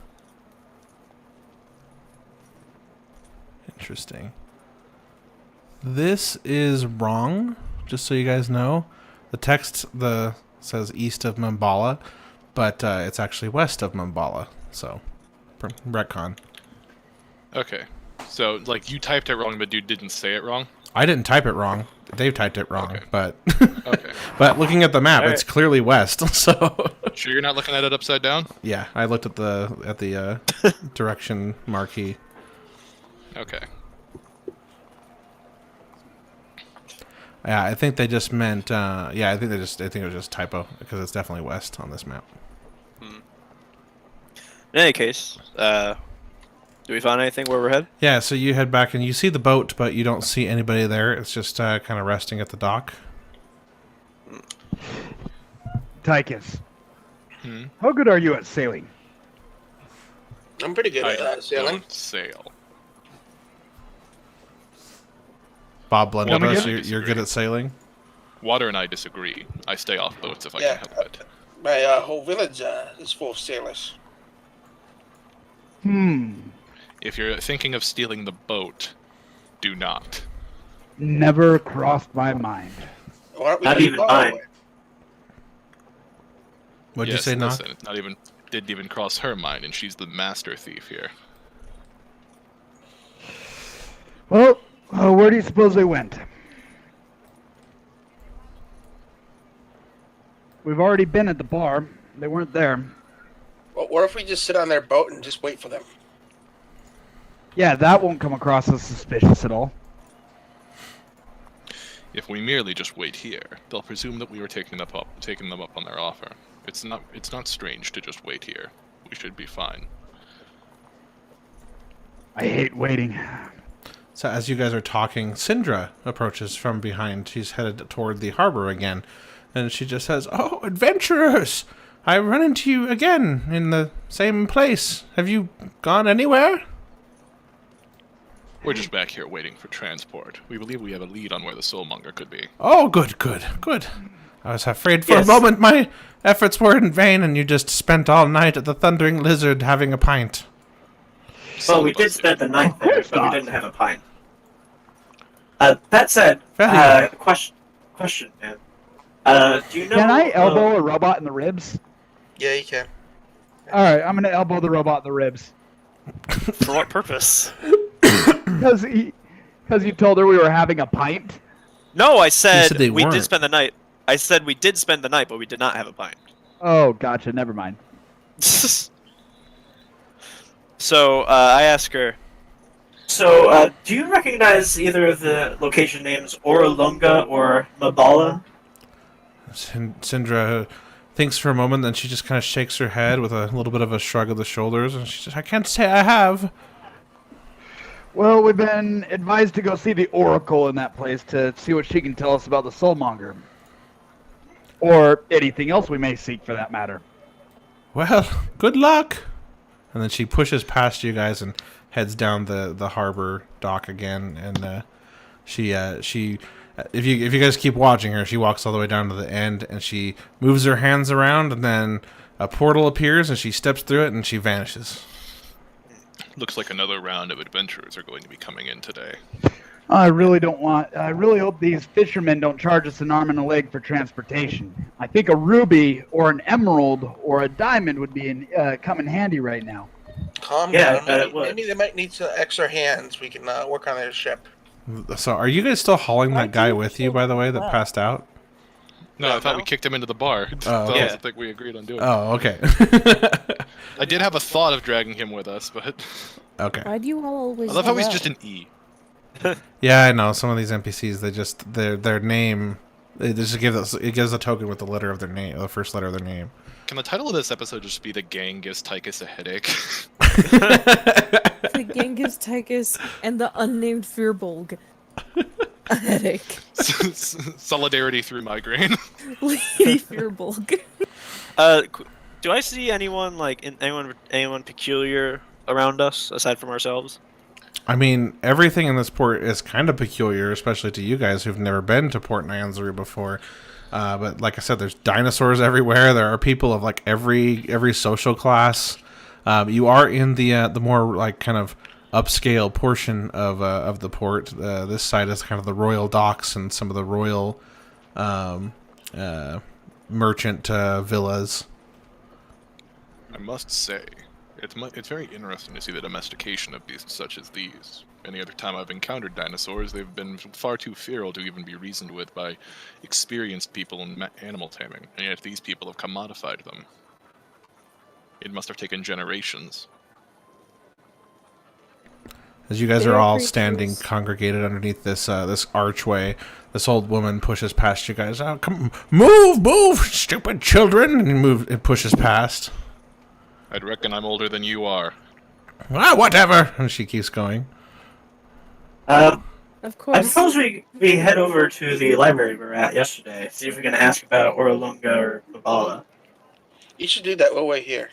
interesting. This is wrong, just so you guys know. The text says east of Mambala, but it's actually west of Mambala. So, retcon. Okay. So, like, you typed it wrong, but you didn't say it wrong? I didn't type it wrong. Dave typed it wrong, Okay. but Okay. but looking at the map, Alright. it's clearly west. So Sure you're not looking at it upside down? yeah, I looked at the direction marquee. Okay. Yeah, I think they just meant. I think it was just typo because it's definitely west on this map. In any case, do we find anything where we're headed? Yeah, so you head back and you see the boat, but you don't see anybody there. It's just kind of resting at the dock. Tychus, Hmm? how good are you at sailing? I'm pretty good I at sailing. don't sail. Bob Well, Blunderbuss, I you're disagree. good at sailing. Water and I disagree. I stay off boats if I Yeah. can help it. My whole village is full of sailors. If you're thinking of stealing the boat, do not. Never crossed my mind. Why don't we Not just even borrow mine. it? What'd Yes, you say, Knock? listen, didn't even cross her mind, and she's the master thief here. Well, where do you suppose they went? We've already been at the bar. They weren't there. Well, what if we just sit on their boat and just wait for them? Yeah, that won't come across as suspicious at all. If we merely just wait here, they'll presume that we were taking them up on their offer. It's not strange to just wait here. We should be fine. I hate waiting. So as you guys are talking, Syndra approaches from behind. She's headed toward the harbor again, and she just says, "Oh, adventurers! I run into you again in the same place. Have you gone anywhere?" We're just back here waiting for transport. We believe we have a lead on where the soulmonger could be. Oh, good. I was afraid for Yes. a moment my efforts were in vain, and you just spent all night at the Thundering Lizard having a pint. Well, we Some of did us spend the night there, course but we not. didn't have a pint. That said, Very question, man. Do you know? Can I elbow a robot in the ribs? Yeah, you can. Alright, I'm gonna elbow the robot in the ribs. For what purpose? Because you told her we were having a pint? No, I said, said they we weren't. did spend the night. I said we did spend the night, but we did not have a pint. Oh, gotcha, never mind. So I ask her, So, do you recognize either of the location names Orlunga or Mabala? Syndra thinks for a moment, then she just kind of shakes her head with a little bit of a shrug of the shoulders, and she says, "I can't say I have." Well, we've been advised to go see the Oracle in that place to see what she can tell us about the Soulmonger. Or anything else we may seek for that matter. Well, good luck. And then she pushes past you guys and heads down the harbor dock again. And she if you guys keep watching her, she walks all the way down to the end and she moves her hands around, and then a portal appears and she steps through it and she vanishes. Looks like another round of adventurers are going to be coming in today. I really hope these fishermen don't charge us an arm and a leg for transportation. I think a ruby or an emerald or a diamond would be come in handy right now. Calm Yeah, down. I bet it would. Maybe they might need some extra hands. We can work on their ship. So, are you guys still hauling I that guy do with you, feel by the way, that well. passed out? No, Yeah, I thought no? we kicked him into the bar. Oh, That okay. was the thing we agreed on doing. Oh, okay. I did have a thought of dragging him with us, but Okay. Why do you all always? I love how he's yell? just an E. Yeah, I know. Some of these NPCs, they just their name. They just give us. It gives a token with the letter of their name, the first letter of their name. Can the title of this episode just be "The Gang Gives Tychus a Headache"? The Genghis Tychus and the unnamed Firbolg. A headache. Solidarity through migraine. Lady Firbolg. Do I see anyone anyone peculiar around us aside from ourselves? I mean, everything in this port is kind of peculiar, especially to you guys who've never been to Port Nyanzaru before. But like I said, there's dinosaurs everywhere. There are people of like every social class. You are in the more like kind of upscale portion of the port. This side is kind of the royal docks and some of the royal merchant villas. I must say, it's very interesting to see the domestication of beasts such as these. Any other time I've encountered dinosaurs, they've been far too feral to even be reasoned with by experienced people in animal taming, and yet these people have commodified them. It must have taken generations. As you guys They are are all creatures. standing congregated underneath this this archway, this old woman pushes past you guys. Oh, come, move, stupid children! And it pushes past. I'd reckon I'm older than you are. Ah, whatever. And she keeps going. Of I course. suppose we head over to the library we were at yesterday. See if we can ask about Oralunga or Babala. You should do that. We'll wait here.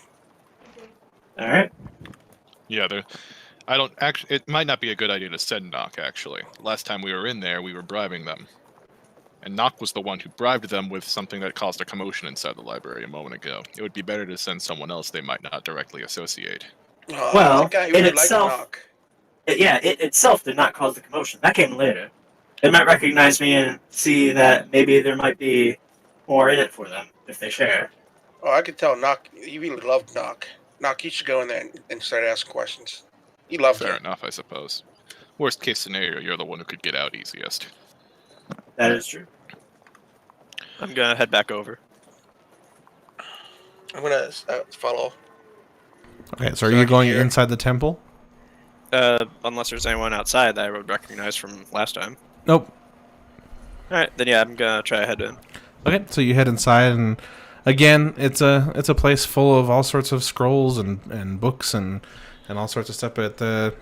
All right. Yeah, I don't actually. It might not be a good idea to send Nock. Actually, last time we were in there, we were bribing them, and Nock was the one who bribed them with something that caused a commotion inside the library a moment ago. It would be better to send someone else they might not directly associate. Oh, Well, that guy in really liked itself- Knock. It itself did not cause the commotion. That came later. They might recognize me and see that maybe there might be more in it for them if they share. Oh, I could tell Knock. You really loved Knock. Knock, you should go in there and start asking questions. He loved Fair it. enough, I suppose. Worst case scenario, you're the one who could get out easiest. That is true. I'm gonna head back over. I'm gonna follow. Okay, so are So I you can going hear. inside the temple? Unless there's anyone outside that I would recognize from last time. Nope. Alright, then yeah, I'm gonna try to head in. Okay, so you head inside, and again, it's a place full of all sorts of scrolls and books and all sorts of stuff. But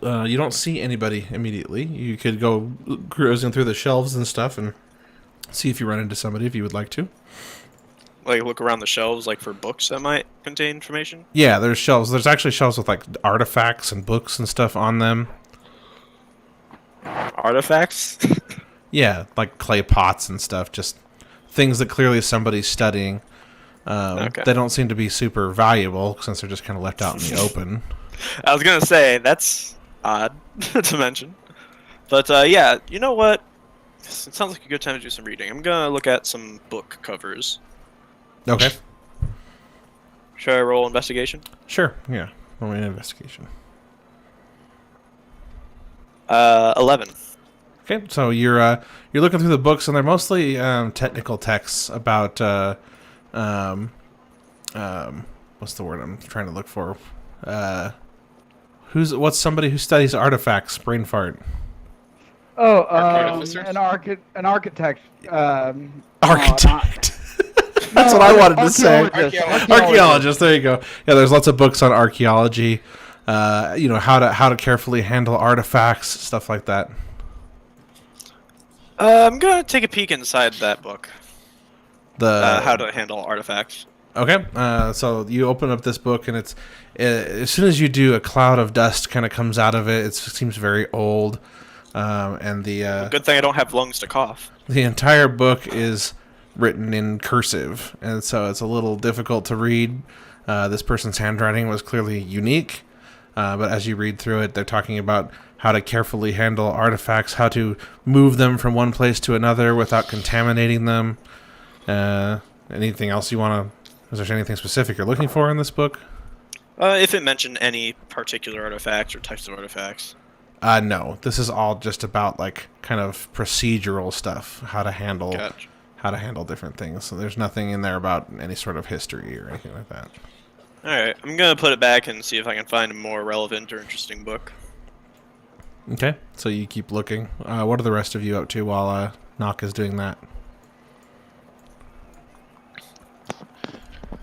you don't see anybody immediately. You could go cruising through the shelves and stuff and see if you run into somebody if you would like to. Like, look around the shelves, like, for books that might contain information. Yeah, there's shelves. There's actually shelves with like artifacts and books and stuff on them. Artifacts? Yeah, like clay pots and stuff. Just things that clearly somebody's studying. Okay. They don't seem to be super valuable since they're just kind of left out in the open. I was gonna say, that's odd to mention. But, yeah, you know what? It sounds like a good time to do some reading. I'm gonna look at some book covers. Okay. Should I roll investigation? Sure. Yeah. Roll me an investigation. 11. Okay, so you're looking through the books, and they're mostly technical texts about what's the word I'm trying to look for? What's somebody who studies artifacts? Brain fart. Oh, Architecture? an architect. Architect. That's what I wanted to say. Archaeologist. Archaeologist. There you go. Yeah, there's lots of books on archaeology. How to carefully handle artifacts, stuff like that. I'm gonna take a peek inside that book. The How to handle artifacts. Okay, so you open up this book, and it's as soon as you do, a cloud of dust kind of comes out of it. It seems very old, and the Good thing I don't have lungs to cough. the entire book is written in cursive, and so it's a little difficult to read. This person's handwriting was clearly unique. But as you read through it, they're talking about how to carefully handle artifacts, how to move them from one place to another without contaminating them. Anything else you want to... Is there anything specific you're looking for in this book? If it mentioned any particular artifacts or types of artifacts. No. This is all just about, like, kind of procedural stuff, how to handle different things. So there's nothing in there about any sort of history or anything like that. Alright, I'm gonna put it back and see if I can find a more relevant or interesting book. Okay, so you keep looking. What are the rest of you up to while Nock is doing that?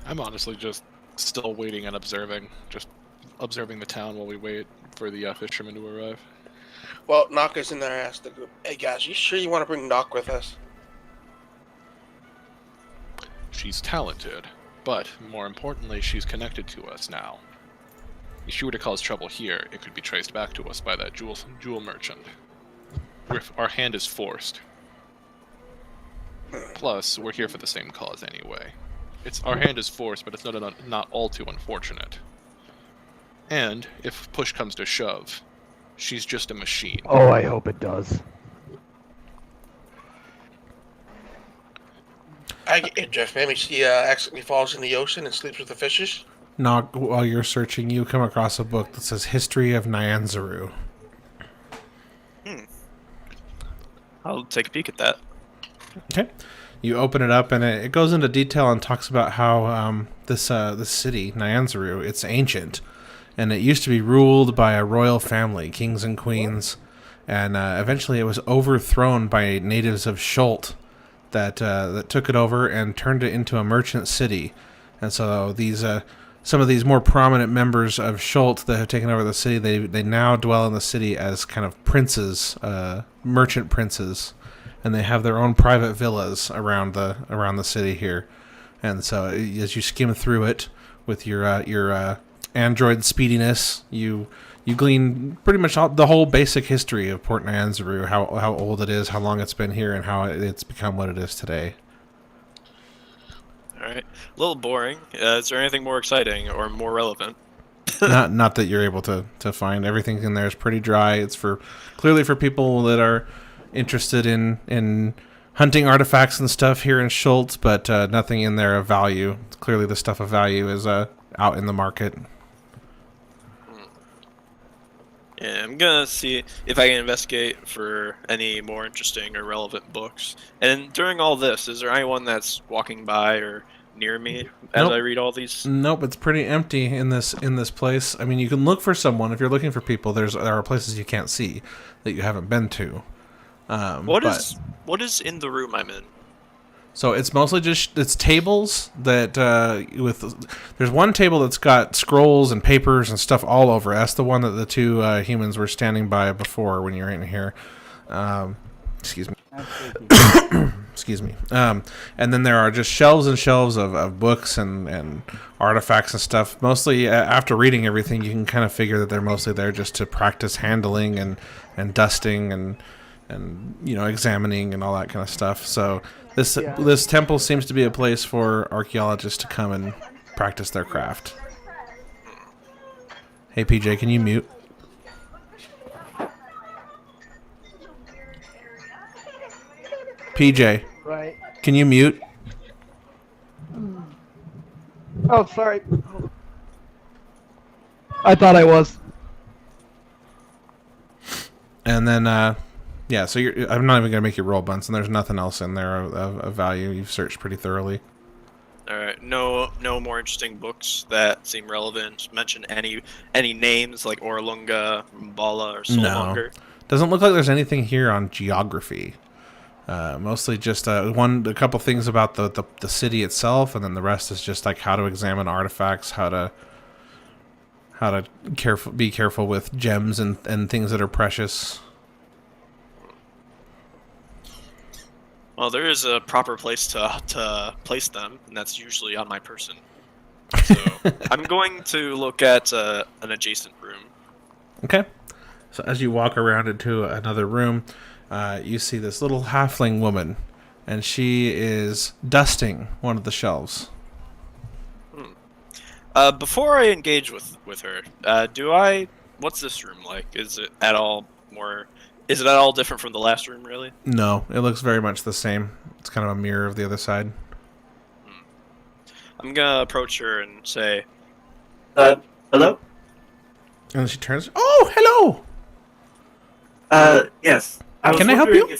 I'm honestly just still waiting and observing. Just observing the town while we wait for the fishermen to arrive. Well, Nock is in there and asked the group, "Hey guys, you sure you want to bring Nock with us?" She's talented, but more importantly, she's connected to us now. If she were to cause trouble here, it could be traced back to us by that jewel merchant. Our hand is forced. Plus, we're here for the same cause anyway. Our hand is forced, but it's not all too unfortunate. And if push comes to shove, she's just a machine. Oh, I hope it does. I get it, Jeff. Maybe she accidentally falls in the ocean and sleeps with the fishes. Nock, while you're searching, you come across a book that says History of Nyanzaru. I'll take a peek at that. Okay. You open it up, and it goes into detail and talks about how this city, Nyanzaru, it's ancient. And it used to be ruled by a royal family, kings and queens. And eventually it was overthrown by natives of Schult that took it over and turned it into a merchant city. And so these some of these more prominent members of Schult that have taken over the city, they now dwell in the city as kind of princes, merchant princes. And they have their own private villas around the city here. And so as you skim through it with your android speediness, you glean pretty much the whole basic history of Port Nyanzaru, how old it is, how long it's been here, and how it's become what it is today. Alright. A little boring. Is there anything more exciting or more relevant? not that you're able to find. Everything in there is pretty dry. It's clearly for people that are interested in hunting artifacts and stuff here in Schultz, but nothing in there of value. Clearly the stuff of value is out in the market. Yeah, I'm gonna see if I can investigate for any more interesting or relevant books. And during all this, is there anyone that's walking by or near me as I read all these? Nope, it's pretty empty in this place. I mean, you can look for someone if you're looking for people. There are places you can't see that you haven't been to. What is in the room I'm in? So it's mostly it's tables that there's one table that's got scrolls and papers and stuff all over. That's the one that the two humans were standing by before when you were in here. Excuse me. Excuse me. And then there are just shelves and shelves of books and artifacts and stuff. Mostly after reading everything, you can kind of figure that they're mostly there just to practice handling and dusting and examining and all that kind of stuff. So this temple seems to be a place for archaeologists to come and practice their craft. Hey PJ, can you mute? PJ, Right. can you mute? Oh, sorry. I thought I was. And then so I'm not even gonna make you roll, Bunsen. There's nothing else in there of value. You've searched pretty thoroughly. All right, no more interesting books that seem relevant. Mention any names like Orlunga, Mbala, or Solmonger. No. Doesn't look like there's anything here on geography. Mostly just a couple things about the city itself, and then the rest is just like how to examine artifacts, how to be careful with gems and things that are precious. Well, there is a proper place to place them, and that's usually on my person. So I'm going to look at an adjacent room. Okay. So as you walk around into another room, you see this little halfling woman, and she is dusting one of the shelves. Before I engage with her, what's this room like? Is it at all different from the last room, really? No, it looks very much the same. It's kind of a mirror of the other side. I'm gonna approach her and say, Hello? And she turns. Oh, hello. Yes. Can I help you?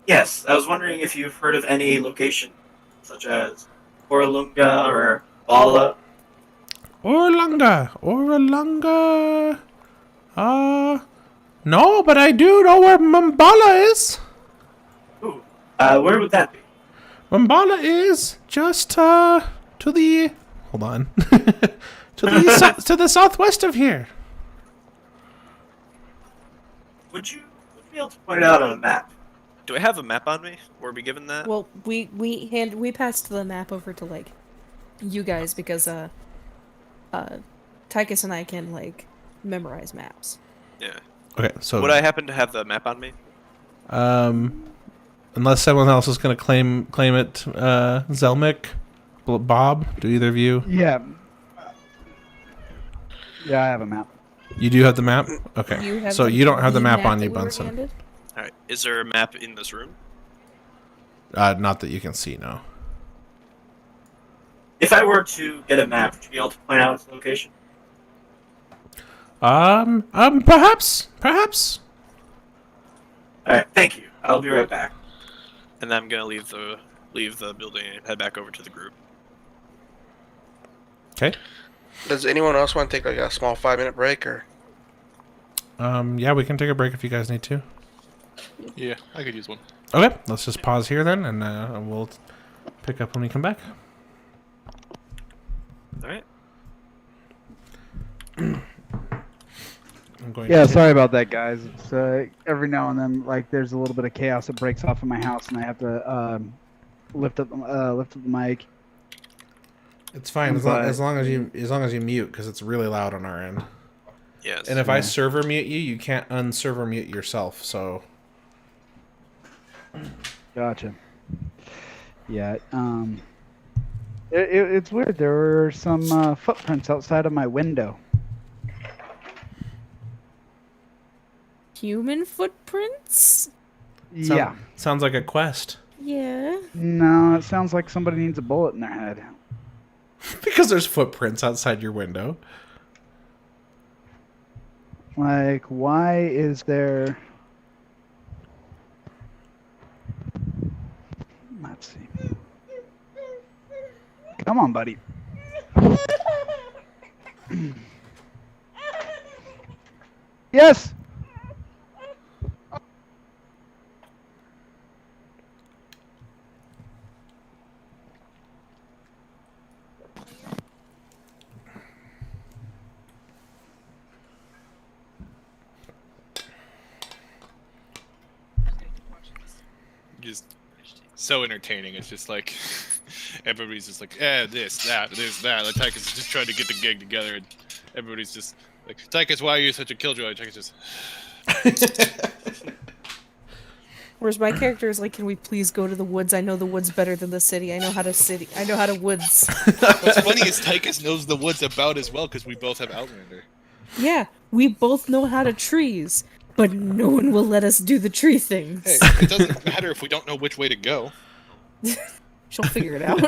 Yes, I was wondering if you've heard of any location, such as Orlunga or Bala. Orlunga. No, but I do know where Mambala is. Ooh, where would that be? Mambala is just to the. Hold on. to the southwest of here. Would you be able to point it out on a map? "Do I have a map on me? Were we given that?" Well, we passed the map over to like you guys because Tychus and I can like memorize maps. Yeah. Okay, so Would I happen to have the map on me? unless someone else is going to claim it, Zelmic, Bob, do either of you? Yeah. Yeah, I have a map. You do have the map? Okay. So you don't have the map on you, that we were Bunsen. handed? All right. Is there a map in this room? Not that you can see, no. If I were to get a map, would you be able to point out its location? Perhaps. Alright, thank you. I'll be right back. And then I'm gonna leave the building and head back over to the group. Okay. Does anyone else want to take like a small 5-minute break or? Yeah, we can take a break if you guys need to. Yeah, I could use one. Okay, let's just pause here then, and we'll pick up when we come back. All right. I'm going Yeah, to sorry about that, guys. It's every now and then, like, there's a little bit of chaos that breaks off in my house, and I have to lift up the mic. It's fine as long as you mute, because it's really loud on our end. Yes. And if I server mute you, you can't unserver mute yourself. So. Gotcha. Yeah. It's weird. There were some footprints outside of my window. Human footprints? Yeah. Sounds like a quest. Yeah. No, it sounds like somebody needs a bullet in their head. Because there's footprints outside your window. Like, why is there... Let's see. Come on, buddy. Yes! Just so entertaining. It's just like everybody's just like, yeah, this, that. Like Tychus is just trying to get the gig together, and everybody's just like, Tychus, why are you such a killjoy? Tychus just. Whereas my character is like, can we please go to the woods? I know the woods better than the city. I know how to woods. What's funny is Tychus knows the woods about as well because we both have Outlander. Yeah, we both know how to trees, but no one will let us do the tree things. Hey, it doesn't matter if we don't know which way to go. She'll figure it out.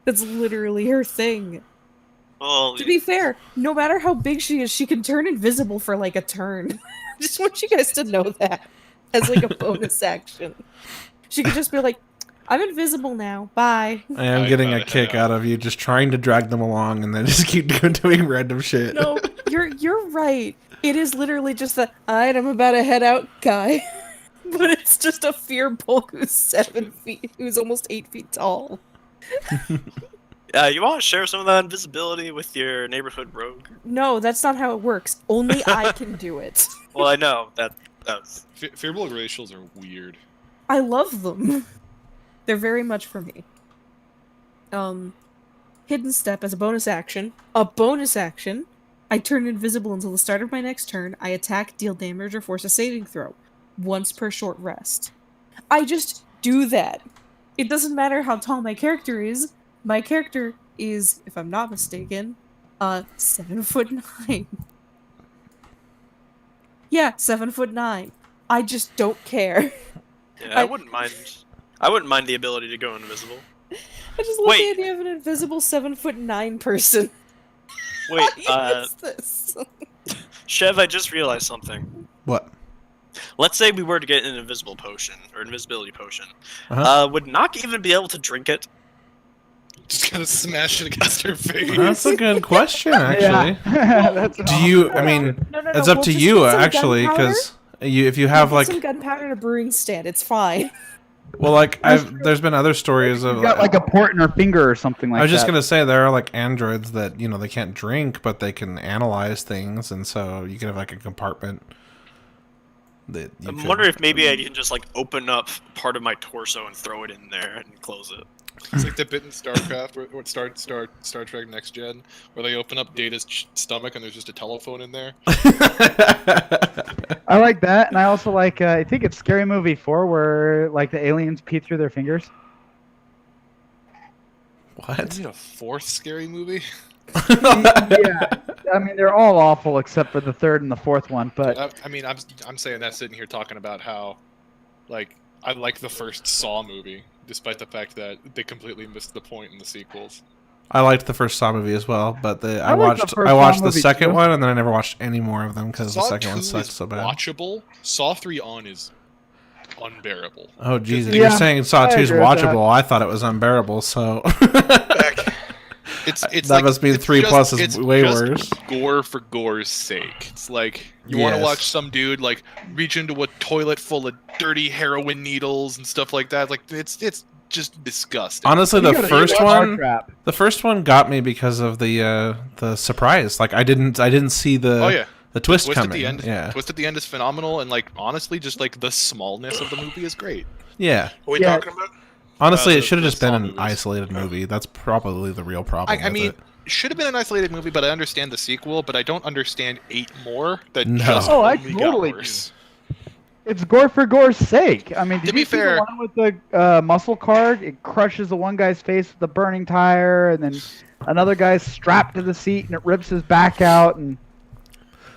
That's literally her thing. Well, To be fair, no matter how big she is, she can turn invisible for like a turn. Just want you guys to know that as like a bonus action. She could just be like, I'm invisible now. Bye. I am getting a kick out of you just trying to drag them along and then just keep doing random shit. No, you're right. It is literally just the alright, I'm about to head out guy. But it's just a fear bulk who's 7 feet, who's almost 8 feet tall. you want to share some of that invisibility with your neighborhood rogue? No, that's not how it works. Only I can do it. Well, I know that's. Fearful racials are weird. I love them. They're very much for me. Hidden step as a bonus action. A bonus action. I turn invisible until the start of my next turn. I attack, deal damage, or force a saving throw. Once per short rest. I just do that. It doesn't matter how tall my character is. My character is, if I'm not mistaken, 7'9". Yeah, 7'9". I just don't care. Yeah, I wouldn't mind. I wouldn't mind the ability to go invisible. I just love the Wait. idea of an invisible 7'9" person. Wait, What's this? Chev, I just realized something. What? Let's say we were to get an invisible potion or invisibility potion. Uh-huh. Would Nock even be able to drink it? Just gonna smash it against her face. That's a good question, actually. Yeah. That's an Do you? awesome I mean, question. No, it's up we'll to just you get some actually, gunpowder. because if you We'll have get like, some gunpowder and a brewing stand, it's fine. well, like there's been other stories of She's got like a port in her finger or something like that. I was just gonna say there are like androids that they can't drink, but they can analyze things, and so you can have like a compartment. That you I'm could- wondering if maybe I can just like open up part of my torso and throw it in there and close it. It's like the bit in StarCraft or Star Trek Next Gen, where they open up Data's stomach and there's just a telephone in there. I like that, and I also like. I think it's Scary Movie 4, where like the aliens pee through their fingers. What? Is it a fourth scary movie? Yeah, I mean they're all awful except for the third and the fourth one. But I'm saying that sitting here talking about how, like, I like the first Saw movie, despite the fact that they completely missed the point in the sequels. I liked the first Saw movie as well, but I like the watched first I watched Saw the movie second too. one, and then I never watched any more of them because the Saw second 2 one sucked is so bad. watchable. Saw 3 on is unbearable. Oh Jesus! Yeah, You're saying Saw I 2 is agree with that. watchable. I thought it was unbearable. So Back. It's that like, must mean it's 3 just- plus is it's way just worse. Gore for gore's sake. It's like you want to Yes. watch some dude like reach into a toilet full of dirty heroin needles and stuff like that. Like it's just disgusting. Honestly, You the gotta first watch Star one, Trap. the first one got me because of the surprise. Like I didn't see the Oh yeah, the twist twist coming. at the end. Yeah, Twist at the end is phenomenal, and like honestly, just like the smallness of the movie is great. yeah. What are we Yeah. talking about? Honestly, the- it should have the just been Saw an movies. isolated movie. That's probably the real problem. I with mean, it. should have been an isolated movie, but I understand the sequel. But I don't understand 8 more that No. just Oh, I only totally got worse. It's gore for gore's sake. I mean, did To be you see fair- the one with the muscle card? It crushes the one guy's face with the burning tire, and then another guy's strapped to the seat, and it rips his back out. And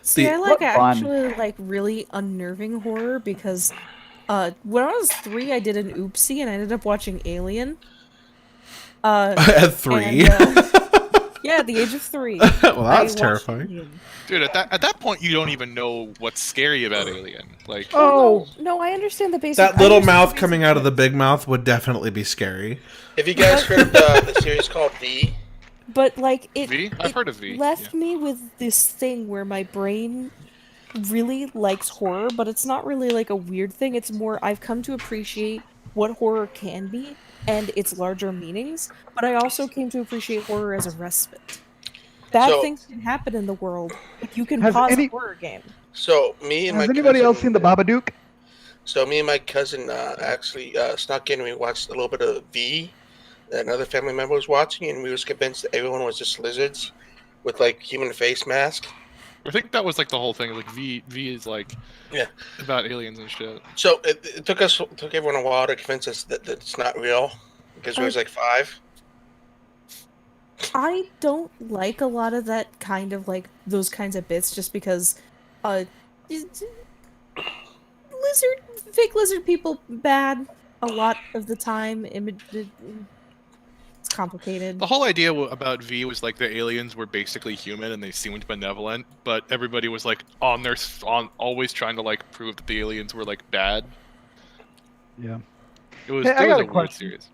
See, The- I like What fun. actually like really unnerving horror because when I was 3, I did an oopsie and I ended up watching Alien. At 3. and, yeah, at the age of 3. Well, I that's watched terrifying. Alien. Dude, at that point, you don't even know what's scary about Alien. Like, oh, No, I understand the basic. That I little understand mouth the coming basic out of the premise. big mouth would definitely be scary. Have you guys heard of the series called V? But like V? I've heard of V. left yeah. me with this thing where my brain really likes horror, but it's not really like a weird thing. It's more I've come to appreciate what horror can be and its larger meanings, but I also came to appreciate horror as a respite. Bad So- things can happen in the world, but you can Has pause any- a horror game. So me and has my anybody else seen cousin- the Babadook? So me and my cousin actually snuck in and we watched a little bit of V that another family member was watching, and we was convinced that everyone was just lizards with like human face mask. I think that was like the whole thing. Like V is like Yeah. about aliens and shit. So it took everyone a while to convince us that it's not real because we was like 5. I don't like a lot of that kind of like those kinds of bits just because fake lizard people bad a lot of the time. It's complicated. The whole idea about V was like the aliens were basically human and they seemed benevolent, but everybody was like always trying to like prove that the aliens were like bad. Yeah. It was, Hey, I it was got a a weird question. series.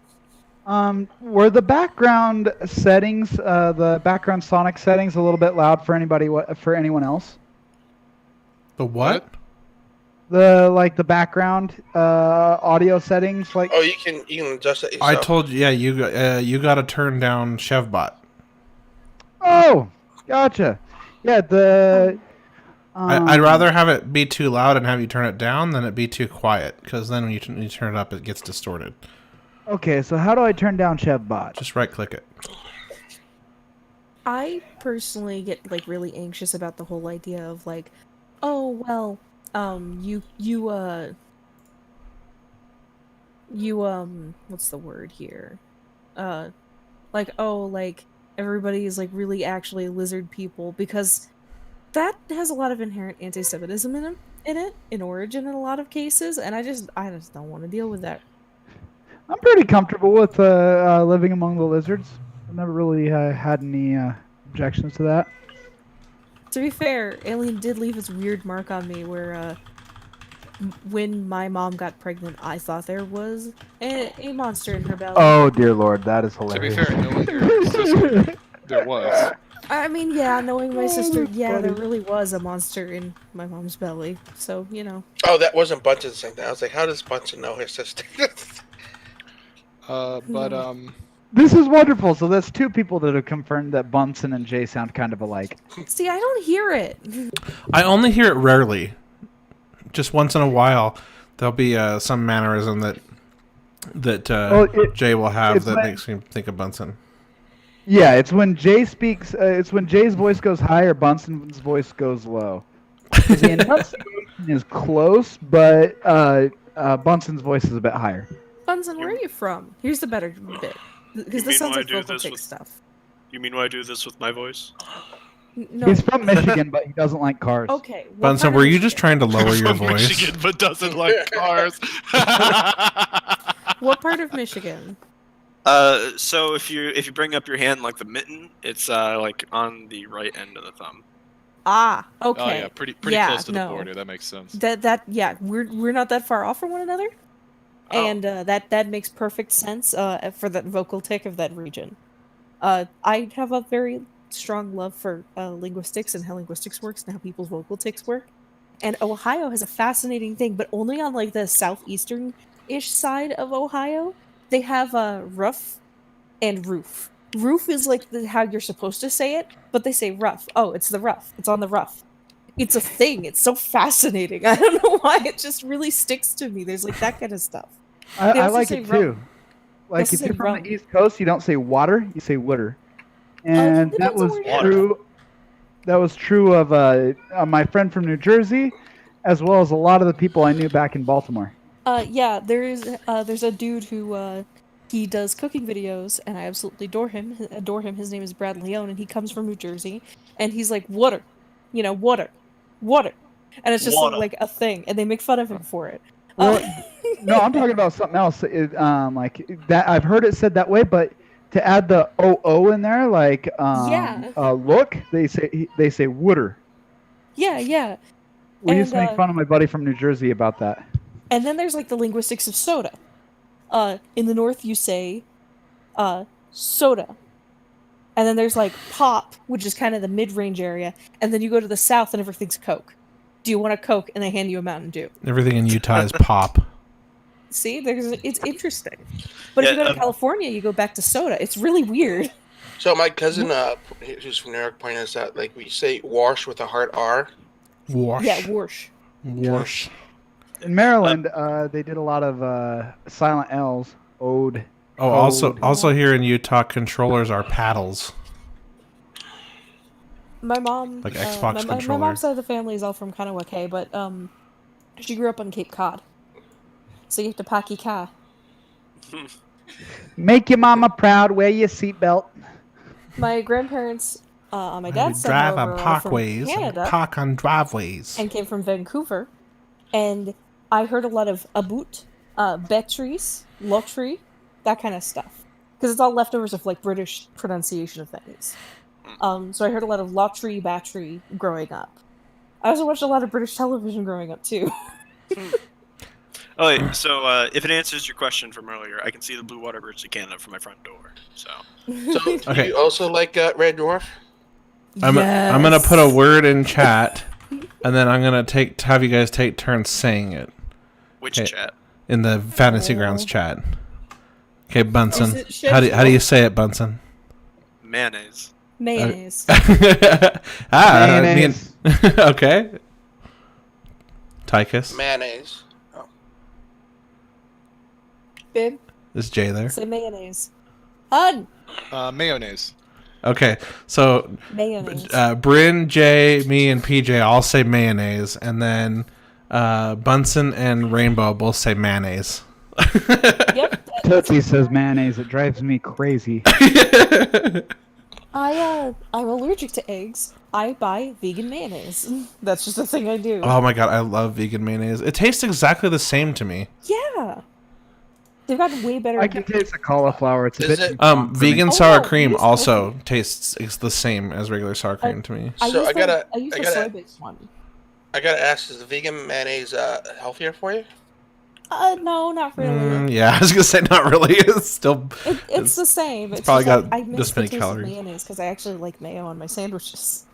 Were the background settings, the background sonic settings, a little bit loud for anybody? For anyone else? The what? The background audio settings, like Oh, you can adjust it yourself. I told you, yeah, you got to turn down Chevbot. oh, gotcha. Yeah, the. I'd rather have it be too loud and have you turn it down than it be too quiet, because then when you turn it up, it gets distorted. Okay, so how do I turn down Chevbot? Just right click it. I personally get like really anxious about the whole idea of like, oh well, what's the word here? Like, oh, like everybody is like really actually lizard people, because that has a lot of inherent anti-Semitism in origin in a lot of cases, and I just don't want to deal with that. I'm pretty comfortable with living among the lizards. I've never really had any objections to that. To be fair, Alien did leave his weird mark on me where when my mom got pregnant, I thought there was a monster in her belly. Oh dear lord, that is To be hilarious. fair, knowing your sister, there was. I mean, yeah, knowing my sister, that's yeah, there funny. really was a monster in my mom's belly. So, you know. Oh, that wasn't Bunsen saying that. I was like, how does Bunsen know his sister? This is wonderful. So that's two people that have confirmed that Bunsen and Jay sound kind of alike. See, I don't hear it. I only hear it rarely. Just once in a while, there'll be some mannerism that Jay will have that makes me think of Bunsen. Yeah, it's when Jay speaks. It's when Jay's voice goes high or Bunsen's voice goes low. 'Cause the enunciation is close, but Bunsen's voice is a bit higher. Bunsen, where are you from? Here's the better bit. Because this sounds like vocal tick stuff. You mean why I do this with my voice? No. He's from Michigan, but he doesn't like cars. Okay. what Bunsen, part of were you just Michigan? trying to lower your From voice? Michigan, but doesn't like cars. What part of Michigan? So if you bring up your hand like the mitten, it's like on the right end of the thumb. Ah, okay. Oh yeah, pretty Yeah, close to the no. border. That makes sense. Yeah, we're not that far off from one another, and that makes perfect sense for that vocal tick of that region. I have a very strong love for linguistics and how linguistics works and how people's vocal tics work, and Ohio has a fascinating thing, but only on like the southeastern-ish side of Ohio. They have rough and roof. Roof is like how you're supposed to say it, but they say rough. Oh, it's the rough. It's on the rough. It's a thing. It's so fascinating. I don't know why. It just really sticks to me. There's like that kind of stuff. They I also like say it rum. too. Like also if say you're from rum. the East Coast, you don't say water, you say water. And that depends on was where you're at. true. That was true of my friend from New Jersey, as well as a lot of the people I knew back in Baltimore. Yeah, there's a dude who he does cooking videos, and I absolutely adore him. His name is Brad Leone, and he comes from New Jersey, and he's like water, water, and it's just Water. like a thing, and they make fun of him for it. Well, no, I'm talking about something else. Like that, I've heard it said that way, but to add the "oo" in there, like Yeah. look, they say "wooder." yeah. We used to And, make fun of my buddy from New Jersey about that. And then there's like the linguistics of soda. In the north you say soda. And then there's like pop, which is kind of the mid-range area, and then you go to the south and everything's Coke. Do you want a Coke? And they hand you a Mountain Dew. Everything in Utah is pop. See, it's interesting. But if you go to California, you go back to soda. It's really weird. So my cousin, who's from New York, pointed us out, like we say wash with a hard R. Wash. Yeah, whoosh. Wash. In Maryland, they did a lot of silent L's. Ode. Oh, also here in Utah, controllers are paddles. My mom, Like Xbox my controllers. mom's side of the family is all from Kanawake, but she grew up on Cape Cod, so you have to pack your car. Make your mama proud. Wear your seatbelt. My grandparents on my We dad's side, drive however, on are parkways from and Canada park on driveways. and came from Vancouver, and I heard a lot of aboot, betries, lottery, that kind of stuff, because it's all leftovers of like British pronunciation of things. So I heard a lot of lottery, battery growing up. I also watched a lot of British television growing up too. Oh, wait, so if it answers your question from earlier, I can see the blue water birds of Canada from my front door. So So do Okay. you also like Red Dwarf? I'm gonna put a word in chat, and then I'm gonna have you guys take turns saying it which Okay. chat? in the Fantasy Grounds chat. Okay, Bunsen. Is it How do you say it, Bunsen? Mayonnaise. Mayonnaise. Mayonnaise. Okay. Tychus. Mayonnaise. Oh. Babe, Is Jay there? say mayonnaise. Hun! Mayonnaise. Okay, so Mayonnaise. Bryn, Jay, me, and PJ all say mayonnaise, and then Bunsen and Rainbow both say mayonnaise. Yep. Tootsie says mayonnaise. It drives me crazy. I'm allergic to eggs. I buy vegan mayonnaise. That's just a thing I do. Oh my god, I love vegan mayonnaise. It tastes exactly the same to me. Yeah. They've gotten way better. I at can doing- taste the cauliflower. It's a Is bit it- too strong for me. Vegan Oh, sour no, cream use also tastes the same as regular sour cream to me. I So use I gotta- I use I the gotta- soy-based one. I gotta ask, is the vegan mayonnaise healthier for you? No, not really. Yeah, I was gonna say not really. It's still It's the same. It's probably just, got I miss this many the taste calories. of mayonnaise because I actually like mayo on my sandwiches.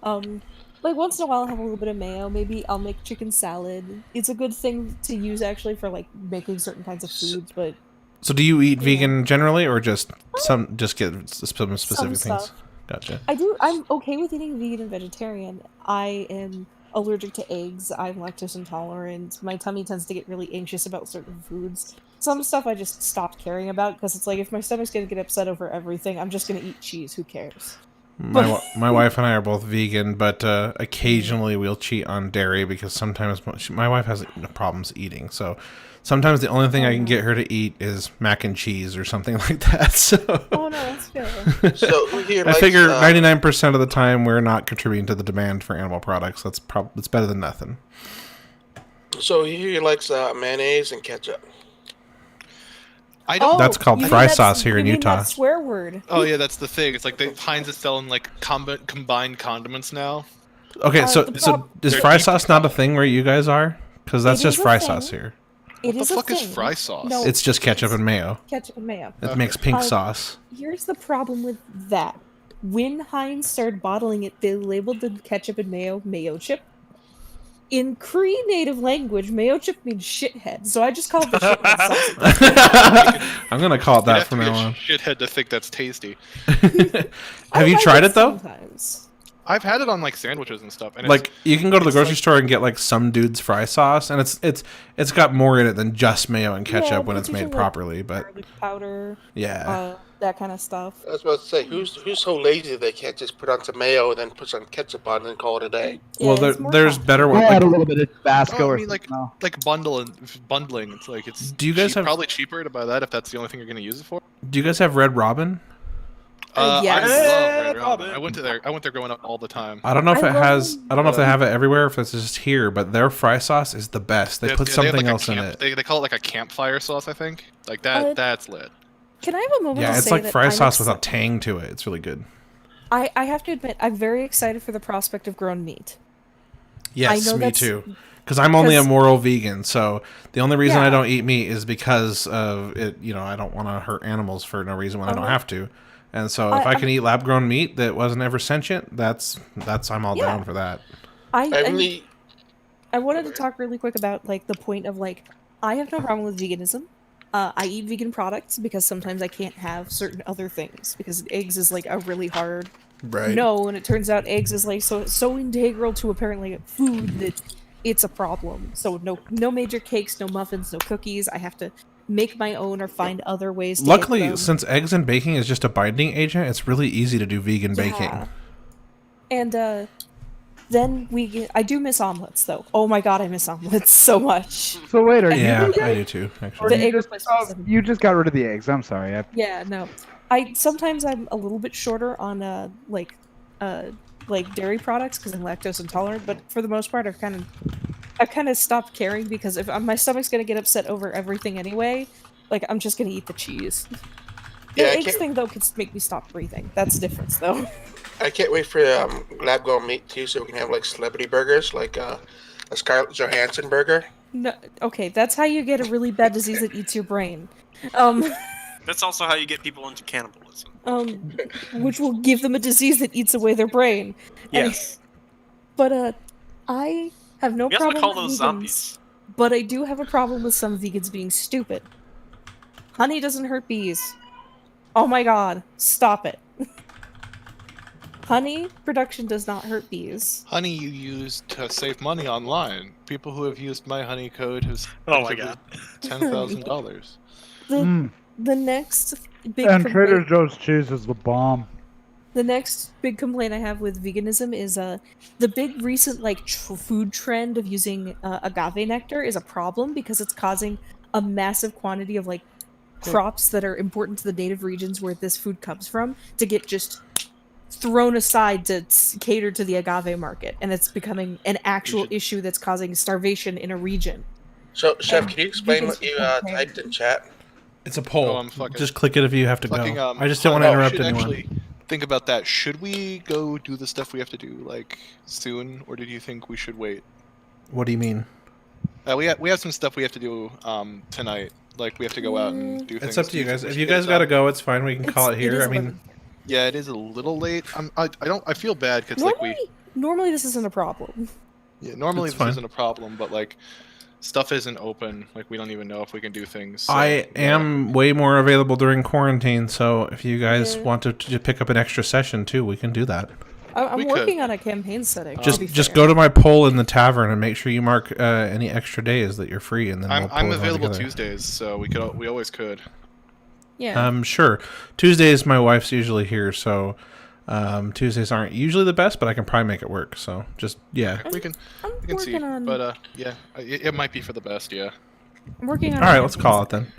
Like once in a while I'll have a little bit of mayo. Maybe I'll make chicken salad. It's a good thing to use actually for like making certain kinds of foods, but So do you eat Yeah. vegan generally, or just get some specific things? stuff. Gotcha. I'm okay with eating vegan and vegetarian. I am allergic to eggs. I'm lactose intolerant. My tummy tends to get really anxious about certain foods. Some stuff I just stopped caring about because it's like if my stomach's gonna get upset over everything, I'm just gonna eat cheese. Who cares? My wife and I are both vegan, but occasionally we'll cheat on dairy because sometimes my wife has problems eating. So sometimes the only thing I can get her to eat is mac and cheese or something like that. So Oh no, that's fair. So who here I likes, figure 99% of the time we're not contributing to the demand for animal products. That's better than nothing. So who here likes mayonnaise and ketchup? I don't. That's called you fry mean that- sauce here you in mean Utah. That swear word. Oh yeah, that's the thing. It's like Heinz is selling like combined condiments now. Okay, so the so prob- is They're fry deep sauce not a thing where you guys are? Because that's It just is a fry thing. sauce here. It What is the a fuck is thing. fry sauce? No, It's just ketchup and mayo. ketchup and mayo. It makes pink Uh, sauce. Here's the problem with that. When Heinz started bottling it, they labeled the ketchup and mayo chip. In Cree native language, mayo chip means shithead, so I just call it the shithead sauce. I'm gonna call it You'd that have from to be now a on. shithead to think that's tasty. Have you tried it though? Sometimes. I've had it on like sandwiches and stuff. And Like you can go to the it's grocery like- store and get like some dude's fry sauce, and it's got more in it than just mayo and ketchup Yeah, when but it's you made can, like, properly. But Garlic powder, yeah, that kind of stuff. I was about to say, who's so lazy they can't just put on some mayo and then put some ketchup on and call it a day? well, Yeah, it's more there's complicated. better We'll ones. add a Like, little bit of Tabasco Oh, I or mean, like something. bundling. It's like it's. Do you guys have- probably cheaper to buy that if that's the only thing you're going to use it for? do you guys have Red Robin? Yes. I love Red Red Robin. Robin. I went there growing up all the time. I don't know if I it love has. them. I don't know if they have it everywhere. If it's just here, but their fry sauce is the best. They put have something like a else in camp- it. They call it like a campfire sauce, I think. Like that. Uh, That's lit. Can I have a moment Yeah, to it's say like that fry I'm sauce ex- without tang to it. It's really good. I have to admit, I'm very excited for the prospect of grown meat. Yes, know me that's- too. Because I'm only a 'cause- moral vegan, so the only reason I Yeah. don't eat meat is because of it. You know, I don't want to hurt animals for no reason when I don't Uh-huh. have to. And so, if I I'm- can eat lab-grown meat that wasn't ever sentient, that's I'm all Yeah. down for that. I really, I wanted to talk really quick about like the point of like I have no problem with veganism. I eat vegan products because sometimes I can't have certain other things because eggs is like a really hard Right. no, and it turns out eggs is like so integral to apparently food that it's a problem. So no major cakes, no muffins, no cookies. I have to make my own or find other ways to get Luckily, them. since eggs and baking is just a binding agent, it's really easy to do vegan baking. Yeah. And then I do miss omelets though. Oh my god, I miss omelets so much. So wait, are you? Yeah, vegan? I do too. Or Actually, The you egg just, replacement system. you just got rid of the eggs. I'm sorry. Yeah, no. I sometimes I'm a little bit shorter on like dairy products because I'm lactose intolerant, but for the most part I've kind of stopped caring because if my stomach's gonna get upset over everything anyway, like I'm just gonna eat the cheese. The Yeah, I eggs can't- thing though could make me stop breathing. That's the difference though. I can't wait for lab-grown meat too, so we can have like celebrity burgers, like a Scarlett Johansson burger. No, okay, that's how you get a really bad disease that eats your brain. That's also how you get people into cannibalism. Which will give them a disease that eats away their brain. And- Yes. But I have no We also problem call with those vegans, zombies. but I do have a problem with some vegans being stupid. Honey doesn't hurt bees. Oh my god, stop it. Honey production does not hurt bees. Honey you use to save money online. People who have used my honey code have Oh my god. $10,000. The next big And complaint- Trader Joe's cheese is the bomb. The next big complaint I have with veganism is the big recent like food trend of using agave nectar is a problem because it's causing a massive quantity of like crops that are important to the native regions where this food comes from to get just thrown aside to cater to the agave market, and it's becoming an actual issue that's causing starvation in a region. So, Chef, And can you explain you what guys you are okay. typed in chat? It's a poll. Oh, I'm fucking- Just click it if you have to Fucking, go. I just don't want to we interrupt should anyone. actually think about that. Should we go do the stuff we have to do like soon, or did you think we should wait? What do you mean? We have some stuff we have to do tonight. Like we have to go out and do things. It's up to Do you think guys. we If should you get it guys gotta done? go, it's fine. We can call it It here. is I mean, 11. Yeah, it is a little late. I feel bad because like Normally this isn't a problem. normally It's this fine. isn't a problem, but like stuff isn't open. Like we don't even know if we can do things. So, I yeah. am way more available during quarantine, so if you guys Yeah. want to pick up an extra session too, we can do that. I'm We could. working on a campaign setting. Just go to my poll in the tavern and make sure you mark any extra days that you're free, and then I'm we'll pull it all available together. Tuesdays, so we always could. Yeah. Sure. Tuesdays, my wife's usually here, so Tuesdays aren't usually the best, but I can probably make it work. So just yeah. We can I'm see, working on. but yeah, it might be for the best. Yeah. I'm working on. All right, let's call it then.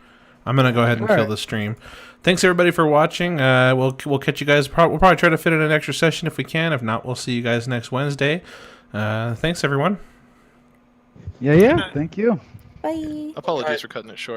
I'm gonna go ahead and All kill right. the stream. Thanks everybody for watching. We'll catch you guys. We'll probably try to fit in an extra session if we can. If not, we'll see you guys next Wednesday. Thanks everyone. Yeah. Thank you. Bye. Apologies for cutting it short.